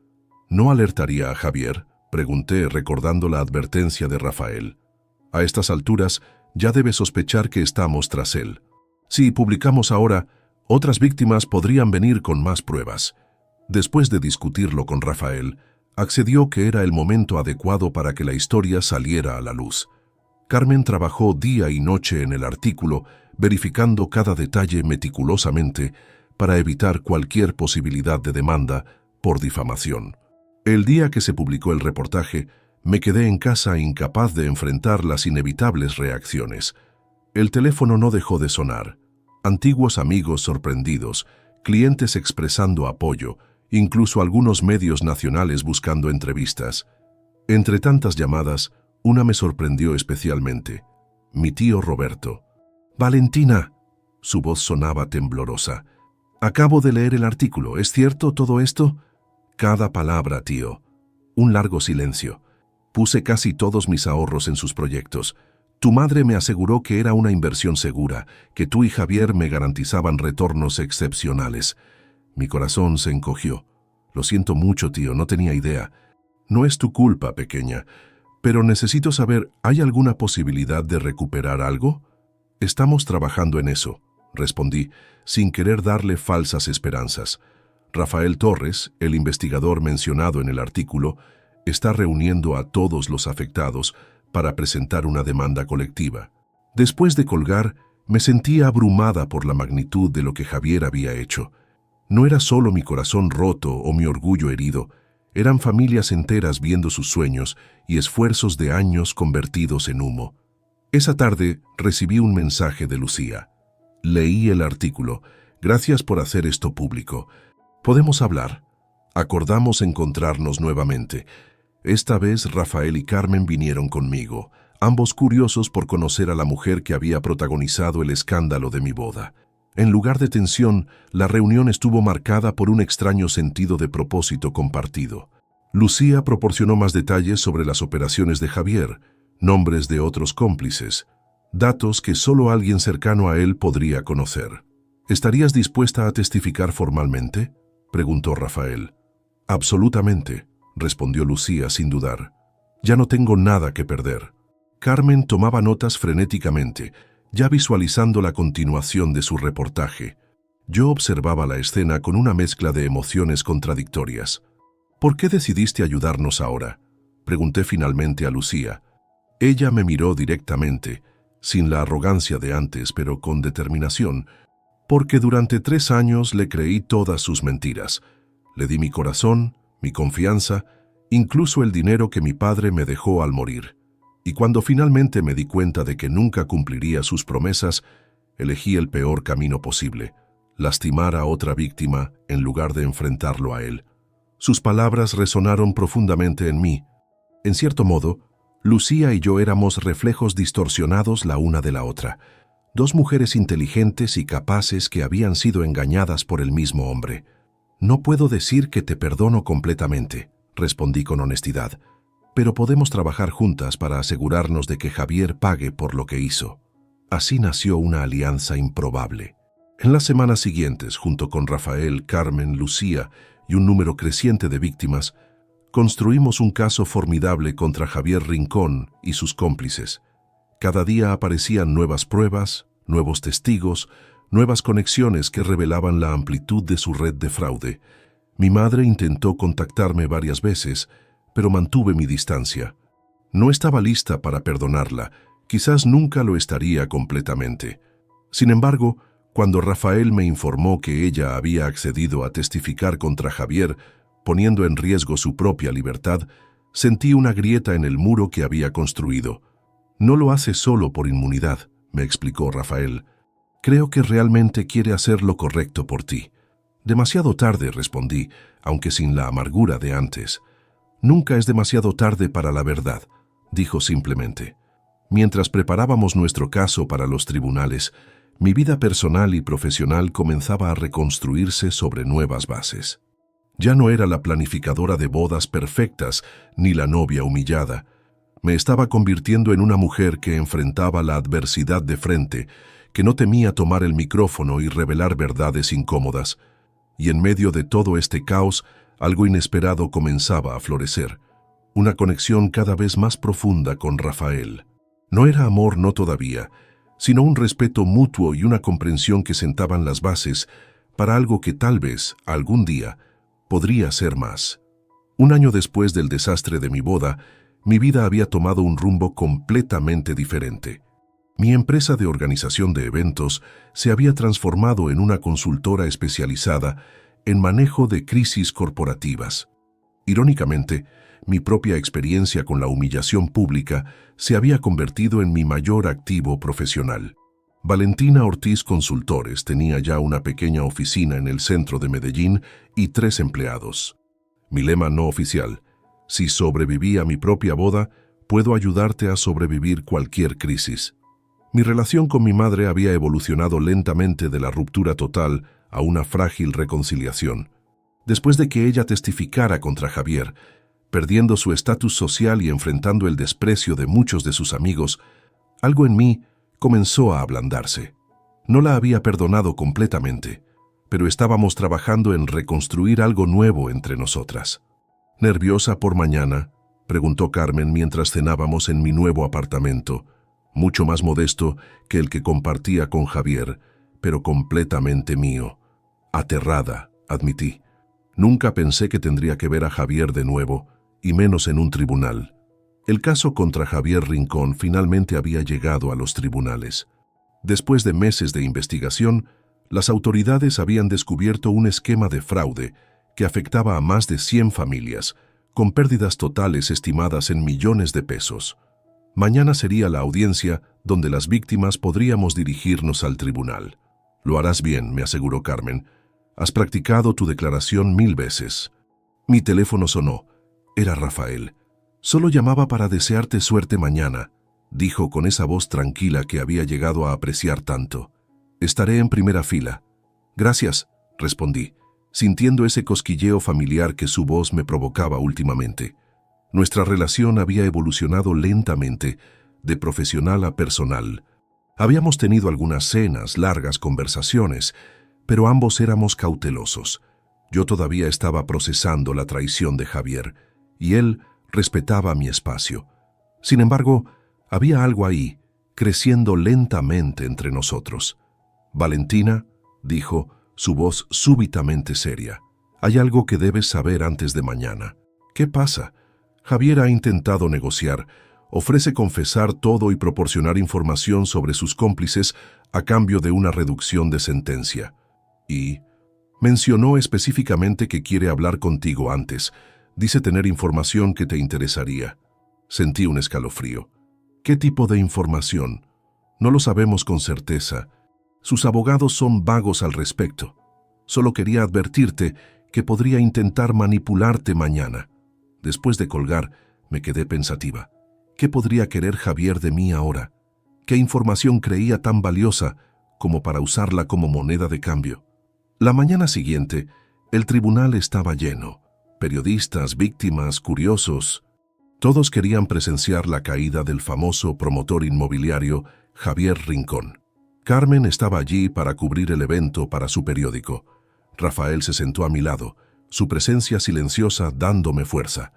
¿No alertaría a Javier?, pregunté recordando la advertencia de Rafael. A estas alturas, ya debe sospechar que estamos tras él. Si publicamos ahora, otras víctimas podrían venir con más pruebas. Después de discutirlo con Rafael, accedió que era el momento adecuado para que la historia saliera a la luz. Carmen trabajó día y noche en el artículo, verificando cada detalle meticulosamente para evitar cualquier posibilidad de demanda por difamación. El día que se publicó el reportaje, me quedé en casa incapaz de enfrentar las inevitables reacciones. El teléfono no dejó de sonar. Antiguos amigos sorprendidos, clientes expresando apoyo, incluso algunos medios nacionales buscando entrevistas. Entre tantas llamadas, una me sorprendió especialmente. Mi tío Roberto. «Valentina», su voz sonaba temblorosa. «Acabo de leer el artículo. ¿Es cierto todo esto?» «Cada palabra, tío». Un largo silencio. Puse casi todos mis ahorros en sus proyectos. Tu madre me aseguró que era una inversión segura, que tú y Javier me garantizaban retornos excepcionales. Mi corazón se encogió. Lo siento mucho, tío, no tenía idea. No es tu culpa, pequeña. Pero necesito saber, ¿hay alguna posibilidad de recuperar algo? Estamos trabajando en eso, respondí, sin querer darle falsas esperanzas. Rafael Torres, el investigador mencionado en el artículo, está reuniendo a todos los afectados para presentar una demanda colectiva. Después de colgar, me sentía abrumada por la magnitud de lo que Javier había hecho. No era solo mi corazón roto o mi orgullo herido, eran familias enteras viendo sus sueños y esfuerzos de años convertidos en humo. Esa tarde recibí un mensaje de Lucía. Leí el artículo. Gracias por hacer esto público. Podemos hablar. Acordamos encontrarnos nuevamente. Esta vez Rafael y Carmen vinieron conmigo, ambos curiosos por conocer a la mujer que había protagonizado el escándalo de mi boda. En lugar de tensión, la reunión estuvo marcada por un extraño sentido de propósito compartido. Lucía proporcionó más detalles sobre las operaciones de Javier, nombres de otros cómplices, datos que solo alguien cercano a él podría conocer. ¿Estarías dispuesta a testificar formalmente?, preguntó Rafael. Absolutamente, respondió Lucía sin dudar. Ya no tengo nada que perder. Carmen tomaba notas frenéticamente, ya visualizando la continuación de su reportaje. Yo observaba la escena con una mezcla de emociones contradictorias. ¿Por qué decidiste ayudarnos ahora?, pregunté finalmente a Lucía. Ella me miró directamente, sin la arrogancia de antes, pero con determinación, porque durante 3 años le creí todas sus mentiras. Le di mi corazón, mi confianza, incluso el dinero que mi padre me dejó al morir. Y cuando finalmente me di cuenta de que nunca cumpliría sus promesas, elegí el peor camino posible, lastimar a otra víctima en lugar de enfrentarlo a él. Sus palabras resonaron profundamente en mí. En cierto modo, Lucía y yo éramos reflejos distorsionados la una de la otra, 2 mujeres inteligentes y capaces que habían sido engañadas por el mismo hombre. No puedo decir que te perdono completamente, respondí con honestidad, pero podemos trabajar juntas para asegurarnos de que Javier pague por lo que hizo. Así nació una alianza improbable. En las semanas siguientes, junto con Rafael, Carmen, Lucía y un número creciente de víctimas, construimos un caso formidable contra Javier Rincón y sus cómplices. Cada día aparecían nuevas pruebas, nuevos testigos, nuevas conexiones que revelaban la amplitud de su red de fraude. Mi madre intentó contactarme varias veces, pero mantuve mi distancia. No estaba lista para perdonarla, quizás nunca lo estaría completamente. Sin embargo, cuando Rafael me informó que ella había accedido a testificar contra Javier, poniendo en riesgo su propia libertad, sentí una grieta en el muro que había construido. No lo hace solo por inmunidad, me explicó Rafael. Creo que realmente quiere hacer lo correcto por ti. Demasiado tarde, respondí, aunque sin la amargura de antes. Nunca es demasiado tarde para la verdad, dijo simplemente. Mientras preparábamos nuestro caso para los tribunales, mi vida personal y profesional comenzaba a reconstruirse sobre nuevas bases. Ya no era la planificadora de bodas perfectas ni la novia humillada. Me estaba convirtiendo en una mujer que enfrentaba la adversidad de frente, que no temía tomar el micrófono y revelar verdades incómodas. Y en medio de todo este caos, algo inesperado comenzaba a florecer. Una conexión cada vez más profunda con Rafael. No era amor, no todavía, sino un respeto mutuo y una comprensión que sentaban las bases para algo que tal vez, algún día, Podría ser más. Un año después del desastre de mi boda, mi vida había tomado un rumbo completamente diferente. Mi empresa de organización de eventos se había transformado en una consultora especializada en manejo de crisis corporativas. Irónicamente, mi propia experiencia con la humillación pública se había convertido en mi mayor activo profesional. Valentina Ortiz Consultores tenía ya una pequeña oficina en el centro de Medellín y 3 empleados. Mi lema no oficial: si sobreviví a mi propia boda, puedo ayudarte a sobrevivir cualquier crisis. Mi relación con mi madre había evolucionado lentamente de la ruptura total a una frágil reconciliación. Después de que ella testificara contra Javier, perdiendo su estatus social y enfrentando el desprecio de muchos de sus amigos, algo en mí comenzó a ablandarse. No la había perdonado completamente, pero estábamos trabajando en reconstruir algo nuevo entre nosotras. ¿Nerviosa por mañana?, preguntó Carmen mientras cenábamos en mi nuevo apartamento, mucho más modesto que el que compartía con Javier, pero completamente mío. Aterrada, admití. Nunca pensé que tendría que ver a Javier de nuevo, y menos en un tribunal. El caso contra Javier Rincón finalmente había llegado a los tribunales. Después de meses de investigación, las autoridades habían descubierto un esquema de fraude que afectaba a más de 100 familias, con pérdidas totales estimadas en millones de pesos. Mañana sería la audiencia donde las víctimas podríamos dirigirnos al tribunal. Lo harás bien, me aseguró Carmen. Has practicado tu declaración 1000 veces. Mi teléfono sonó. Era Rafael. Solo llamaba para desearte suerte mañana, dijo con esa voz tranquila que había llegado a apreciar tanto. Estaré en primera fila. Gracias, respondí, sintiendo ese cosquilleo familiar que su voz me provocaba últimamente. Nuestra relación había evolucionado lentamente, de profesional a personal. Habíamos tenido algunas cenas, largas conversaciones, pero ambos éramos cautelosos. Yo todavía estaba procesando la traición de Javier, y él respetaba mi espacio. Sin embargo, había algo ahí, creciendo lentamente entre nosotros. Valentina, dijo, su voz súbitamente seria, hay algo que debes saber antes de mañana. ¿Qué pasa? Javier ha intentado negociar, ofrece confesar todo y proporcionar información sobre sus cómplices a cambio de una reducción de sentencia. Y mencionó específicamente que quiere hablar contigo antes. Dice tener información que te interesaría. Sentí un escalofrío. ¿Qué tipo de información? No lo sabemos con certeza. Sus abogados son vagos al respecto. Solo quería advertirte que podría intentar manipularte mañana. Después de colgar, me quedé pensativa. ¿Qué podría querer Javier de mí ahora? ¿Qué información creía tan valiosa como para usarla como moneda de cambio? La mañana siguiente, el tribunal estaba lleno. Periodistas, víctimas, curiosos. Todos querían presenciar la caída del famoso promotor inmobiliario Javier Rincón. Carmen estaba allí para cubrir el evento para su periódico. Rafael se sentó a mi lado, su presencia silenciosa dándome fuerza.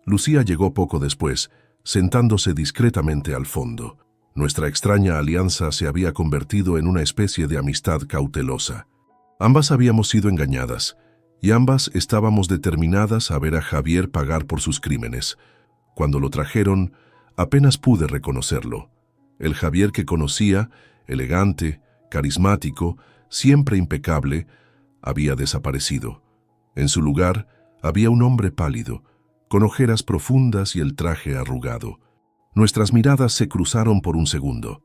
Lucía llegó poco después, sentándose discretamente al fondo. Nuestra extraña alianza se había convertido en una especie de amistad cautelosa. Ambas habíamos sido engañadas, y ambas estábamos determinadas a ver a Javier pagar por sus crímenes. Cuando lo trajeron, apenas pude reconocerlo. El Javier que conocía, elegante, carismático, siempre impecable, había desaparecido. En su lugar había un hombre pálido, con ojeras profundas y el traje arrugado. Nuestras miradas se cruzaron por un segundo.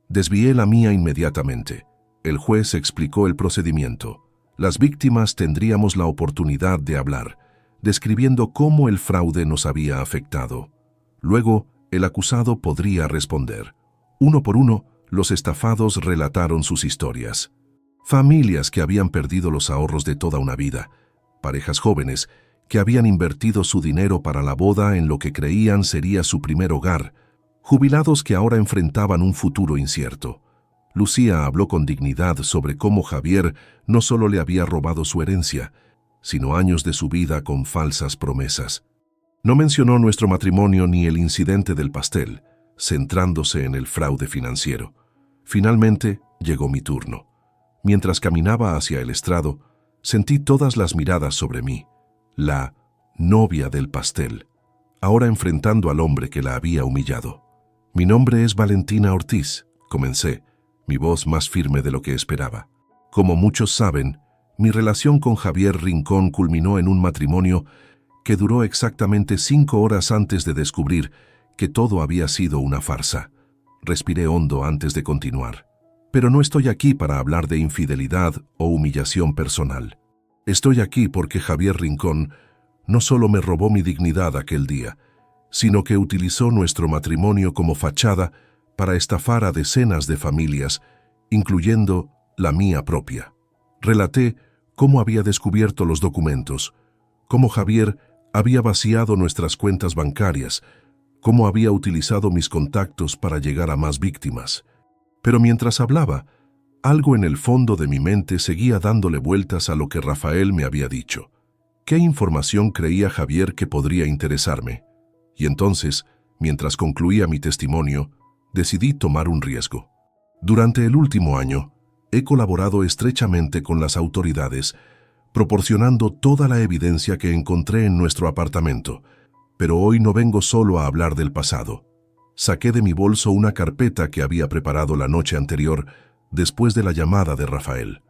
Desvié la mía inmediatamente. El juez explicó el procedimiento. Las víctimas tendríamos la oportunidad de hablar, describiendo cómo el fraude nos había afectado. Luego, el acusado podría responder. Uno por uno, los estafados relataron sus historias. Familias que habían perdido los ahorros de toda una vida, parejas jóvenes que habían invertido su dinero para la boda en lo que creían sería su primer hogar, jubilados que ahora enfrentaban un futuro incierto. Lucía habló con dignidad sobre cómo Javier no solo le había robado su herencia, sino años de su vida con falsas promesas. No mencionó nuestro matrimonio ni el incidente del pastel, centrándose en el fraude financiero. Finalmente llegó mi turno. Mientras caminaba hacia el estrado, sentí todas las miradas sobre mí. la novia del pastel, ahora enfrentando al hombre que la había humillado. «Mi nombre es Valentina Ortiz», comencé, mi voz más firme de lo que esperaba. «Como muchos saben, mi relación con Javier Rincón culminó en un matrimonio que duró exactamente 5 horas antes de descubrir que todo había sido una farsa». Respiré hondo antes de continuar. «Pero no estoy aquí para hablar de infidelidad o humillación personal. Estoy aquí porque Javier Rincón no solo me robó mi dignidad aquel día, sino que utilizó nuestro matrimonio como fachada para estafar a decenas de familias, incluyendo la mía propia». Relaté cómo había descubierto los documentos, cómo Javier había vaciado nuestras cuentas bancarias, cómo había utilizado mis contactos para llegar a más víctimas. Pero mientras hablaba, algo en el fondo de mi mente seguía dándole vueltas a lo que Rafael me había dicho. ¿Qué información creía Javier que podría interesarme? Y entonces, mientras concluía mi testimonio, decidí tomar un riesgo. Durante el último año, he colaborado estrechamente con las autoridades, proporcionando toda la evidencia que encontré en nuestro apartamento. Pero hoy no vengo solo a hablar del pasado. Saqué de mi bolso una carpeta que había preparado la noche anterior, después de la llamada de Rafael.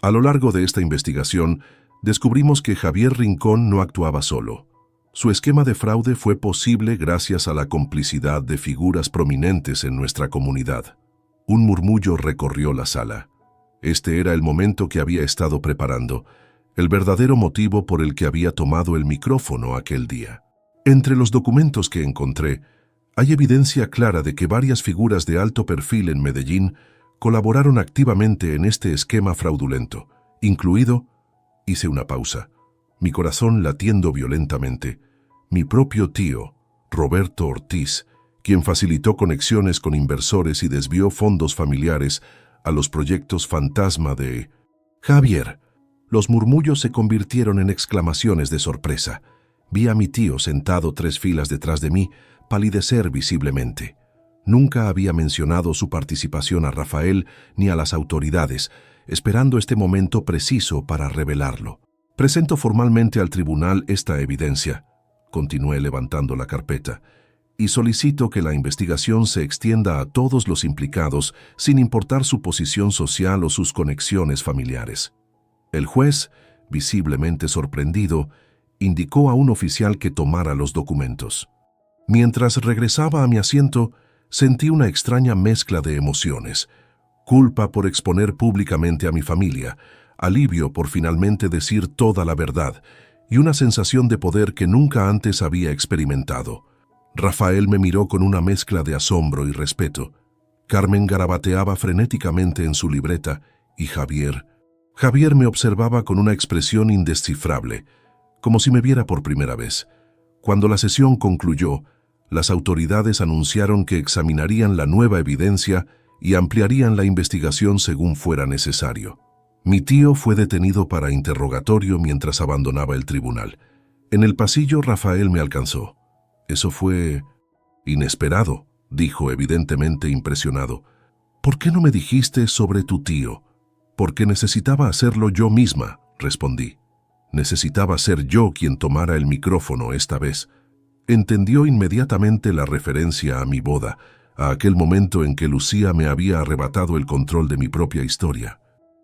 A lo largo de esta investigación, descubrimos que Javier Rincón no actuaba solo. Su esquema de fraude fue posible gracias a la complicidad de figuras prominentes en nuestra comunidad. Un murmullo recorrió la sala. Este era el momento que había estado preparando, el verdadero motivo por el que había tomado el micrófono aquel día. Entre los documentos que encontré, hay evidencia clara de que varias figuras de alto perfil en Medellín colaboraron activamente en este esquema fraudulento, incluido, hice una pausa, mi corazón latiendo violentamente, mi propio tío, Roberto Ortiz, quien facilitó conexiones con inversores y desvió fondos familiares a los proyectos fantasma de Javier. Los murmullos se convirtieron en exclamaciones de sorpresa. Vi a mi tío sentado 3 filas detrás de mí, palidecer visiblemente. Nunca había mencionado su participación a Rafael ni a las autoridades, esperando este momento preciso para revelarlo. «Presento formalmente al tribunal esta evidencia», continué levantando la carpeta, «y solicito que la investigación se extienda a todos los implicados, sin importar su posición social o sus conexiones familiares». El juez, visiblemente sorprendido, indicó a un oficial que tomara los documentos. Mientras regresaba a mi asiento, sentí una extraña mezcla de emociones: culpa por exponer públicamente a mi familia, alivio por finalmente decir toda la verdad, y una sensación de poder que nunca antes había experimentado. Rafael me miró con una mezcla de asombro y respeto. Carmen garabateaba frenéticamente en su libreta, y Javier me observaba con una expresión indescifrable, como si me viera por primera vez. Cuando la sesión concluyó, las autoridades anunciaron que examinarían la nueva evidencia y ampliarían la investigación según fuera necesario. Mi tío fue detenido para interrogatorio mientras abandonaba el tribunal. En el pasillo, Rafael me alcanzó. «Eso fue inesperado», dijo, evidentemente impresionado. «¿Por qué no me dijiste sobre tu tío?» «Porque necesitaba hacerlo yo misma», respondí. Necesitaba ser yo quien tomara el micrófono esta vez. Entendió inmediatamente la referencia a mi boda, a aquel momento en que Lucía me había arrebatado el control de mi propia historia.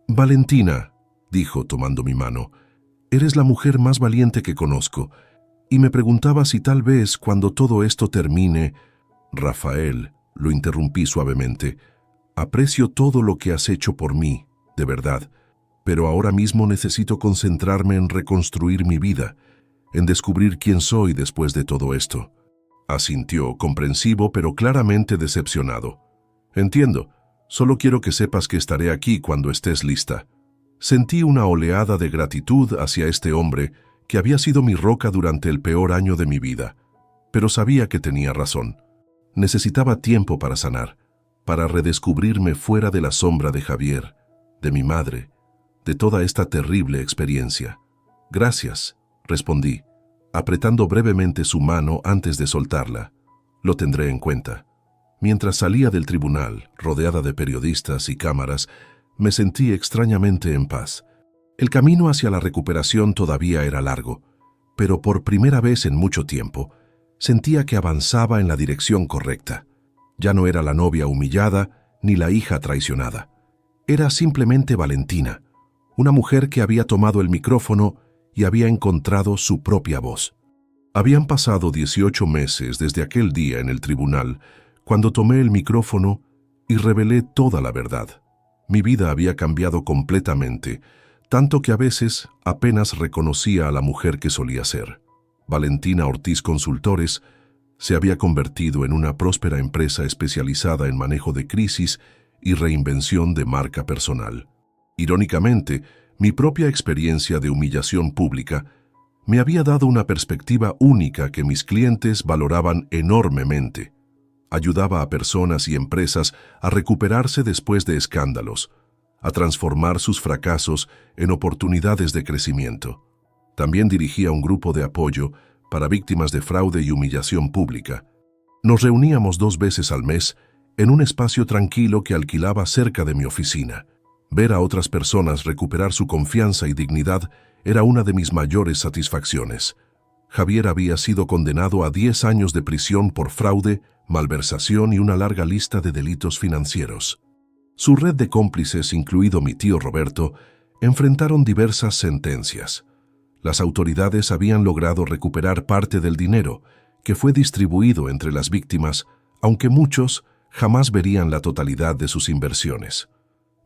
«Valentina», dijo tomando mi mano, «eres la mujer más valiente que conozco, y me preguntaba si tal vez cuando todo esto termine...» «Rafael», lo interrumpí suavemente, «aprecio todo lo que has hecho por mí, de verdad, pero ahora mismo necesito concentrarme en reconstruir mi vida, en descubrir quién soy después de todo esto». Asintió, comprensivo pero claramente decepcionado. «Entiendo. Solo quiero que sepas que estaré aquí cuando estés lista». Sentí una oleada de gratitud hacia este hombre que había sido mi roca durante el peor año de mi vida. Pero sabía que tenía razón. Necesitaba tiempo para sanar, para redescubrirme fuera de la sombra de Javier, de mi madre, de toda esta terrible experiencia. «Gracias», respondí, apretando brevemente su mano antes de soltarla. «Lo tendré en cuenta». Mientras salía del tribunal, rodeada de periodistas y cámaras, me sentí extrañamente en paz. El camino hacia la recuperación todavía era largo, pero por primera vez en mucho tiempo, sentía que avanzaba en la dirección correcta. Ya no era la novia humillada ni la hija traicionada. Era simplemente Valentina, una mujer que había tomado el micrófono y había encontrado su propia voz. Habían pasado 18 meses desde aquel día en el tribunal, cuando tomé el micrófono y revelé toda la verdad. Mi vida había cambiado completamente, tanto que a veces apenas reconocía a la mujer que solía ser. Valentina Ortiz Consultores se había convertido en una próspera empresa especializada en manejo de crisis y reinvención de marca personal. Irónicamente, mi propia experiencia de humillación pública me había dado una perspectiva única que mis clientes valoraban enormemente. Ayudaba a personas y empresas a recuperarse después de escándalos, a transformar sus fracasos en oportunidades de crecimiento. También dirigía un grupo de apoyo para víctimas de fraude y humillación pública. Nos reuníamos 2 veces al mes en un espacio tranquilo que alquilaba cerca de mi oficina. Ver a otras personas recuperar su confianza y dignidad era una de mis mayores satisfacciones. Javier había sido condenado a 10 años de prisión por fraude, malversación y una larga lista de delitos financieros. Su red de cómplices, incluido mi tío Roberto, enfrentaron diversas sentencias. Las autoridades habían logrado recuperar parte del dinero, que fue distribuido entre las víctimas, aunque muchos jamás verían la totalidad de sus inversiones.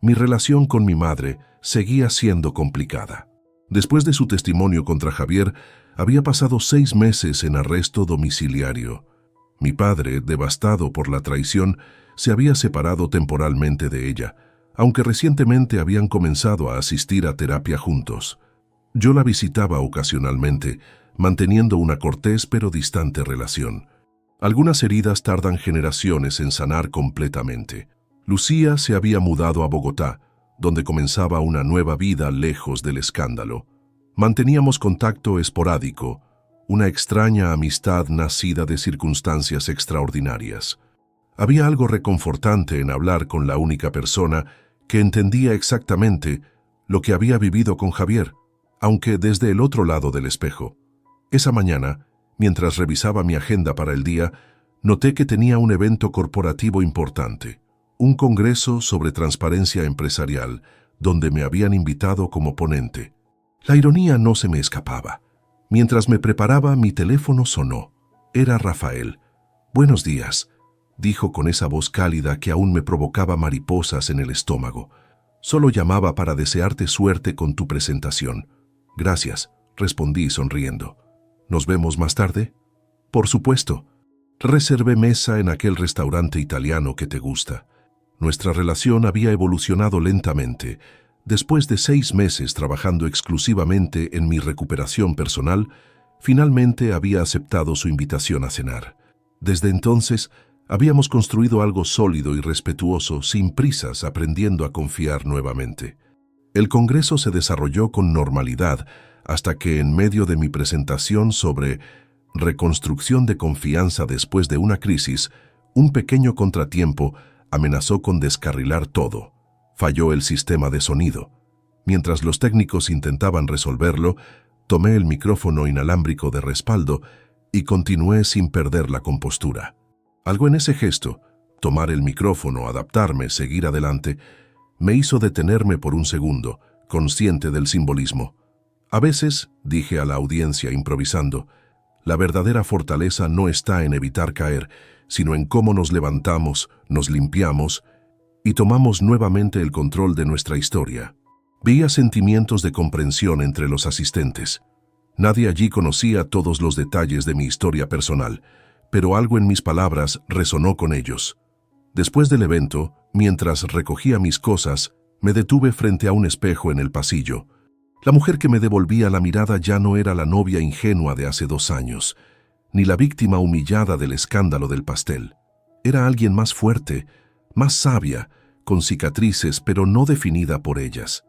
Mi relación con mi madre seguía siendo complicada. Después de su testimonio contra Javier, había pasado 6 meses en arresto domiciliario. Mi padre, devastado por la traición, se había separado temporalmente de ella, aunque recientemente habían comenzado a asistir a terapia juntos. Yo la visitaba ocasionalmente, manteniendo una cortés pero distante relación. Algunas heridas tardan generaciones en sanar completamente. Lucía se había mudado a Bogotá, donde comenzaba una nueva vida lejos del escándalo. Manteníamos contacto esporádico, una extraña amistad nacida de circunstancias extraordinarias. Había algo reconfortante en hablar con la única persona que entendía exactamente lo que había vivido con Javier, aunque desde el otro lado del espejo. Esa mañana, mientras revisaba mi agenda para el día, noté que tenía un evento corporativo importante, un congreso sobre transparencia empresarial, donde me habían invitado como ponente. La ironía no se me escapaba. Mientras me preparaba, mi teléfono sonó. Era Rafael. «Buenos días», dijo con esa voz cálida que aún me provocaba mariposas en el estómago. «Solo llamaba para desearte suerte con tu presentación». «Gracias», respondí sonriendo. «¿Nos vemos más tarde?» «Por supuesto». Reservé mesa en aquel restaurante italiano que te gusta. Nuestra relación había evolucionado lentamente. Después de 6 meses trabajando exclusivamente en mi recuperación personal, finalmente había aceptado su invitación a cenar. Desde entonces, habíamos construido algo sólido y respetuoso, sin prisas, aprendiendo a confiar nuevamente. El congreso se desarrolló con normalidad, hasta que en medio de mi presentación sobre reconstrucción de confianza después de una crisis, un pequeño contratiempo amenazó con descarrilar todo. Falló el sistema de sonido. Mientras los técnicos intentaban resolverlo, tomé el micrófono inalámbrico de respaldo y continué sin perder la compostura. Algo en ese gesto, tomar el micrófono, adaptarme, seguir adelante, me hizo detenerme por un segundo, consciente del simbolismo. A veces, dije a la audiencia improvisando, la verdadera fortaleza no está en evitar caer, sino en cómo nos levantamos, nos limpiamos y tomamos nuevamente el control de nuestra historia. Veía sentimientos de comprensión entre los asistentes. Nadie allí conocía todos los detalles de mi historia personal, pero algo en mis palabras resonó con ellos. Después del evento, mientras recogía mis cosas, me detuve frente a un espejo en el pasillo. La mujer que me devolvía la mirada ya no era la novia ingenua de hace 2 años, ni la víctima humillada del escándalo del pastel. Era alguien más fuerte, más sabia, con cicatrices pero no definida por ellas.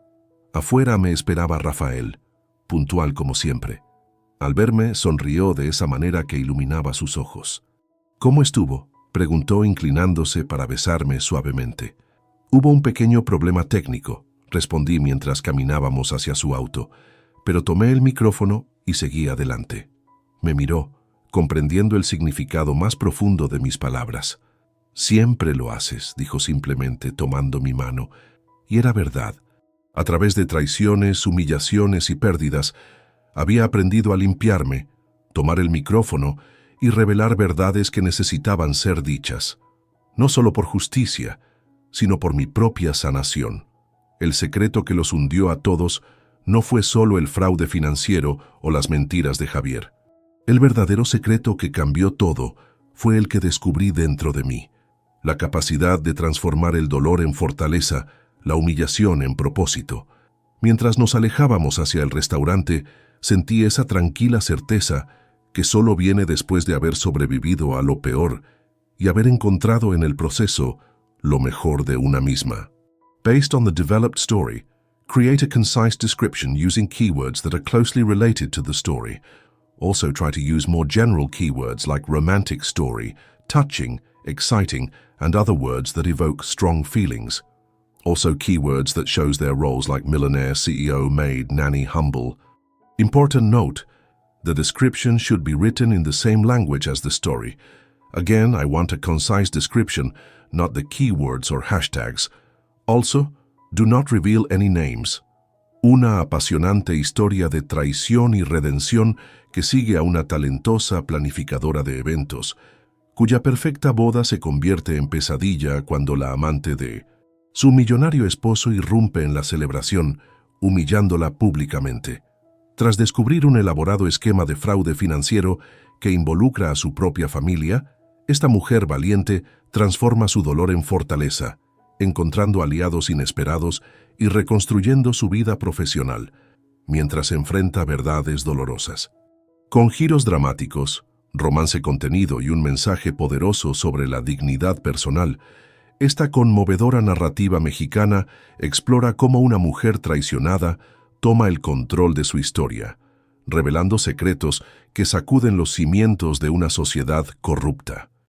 Afuera me esperaba Rafael, puntual como siempre. Al verme, sonrió de esa manera que iluminaba sus ojos. «¿Cómo estuvo?», preguntó inclinándose para besarme suavemente. «Hubo un pequeño problema técnico», respondí mientras caminábamos hacia su auto, pero tomé el micrófono y seguí adelante. Me miró, comprendiendo el significado más profundo de mis palabras. «Siempre lo haces», dijo simplemente, tomando mi mano. Y era verdad. A través de traiciones, humillaciones y pérdidas, había aprendido a limpiarme, tomar el micrófono y revelar verdades que necesitaban ser dichas. No solo por justicia, sino por mi propia sanación. El secreto que los hundió a todos no fue solo el fraude financiero o las mentiras de Javier. El verdadero secreto que cambió todo fue el que descubrí dentro de mí. La capacidad de transformar el dolor en fortaleza, la humillación en propósito. Mientras nos alejábamos hacia el restaurante, sentí esa tranquila certeza que solo viene después de haber sobrevivido a lo peor y haber encontrado en el proceso lo mejor de una misma. Based on the developed story, create a concise description using keywords that are closely related to the story. Also try to use more general keywords like romantic story, touching, exciting, and other words that evoke strong feelings. Also keywords that shows their roles like millionaire, CEO, maid, nanny, humble. Important note, the description should be written in the same language as the story. Again, I want a concise description, not the keywords or hashtags. Also, do not reveal any names. Una apasionante historia de traición y redención que sigue a una talentosa planificadora de eventos, cuya perfecta boda se convierte en pesadilla cuando la amante de su millonario esposo irrumpe en la celebración, humillándola públicamente. Tras descubrir un elaborado esquema de fraude financiero que involucra a su propia familia, esta mujer valiente transforma su dolor en fortaleza, encontrando aliados inesperados y reconstruyendo su vida profesional, mientras enfrenta verdades dolorosas. Con giros dramáticos, romance contenido y un mensaje poderoso sobre la dignidad personal, esta conmovedora narrativa mexicana explora cómo una mujer traicionada toma el control de su historia, revelando secretos que sacuden los cimientos de una sociedad corrupta.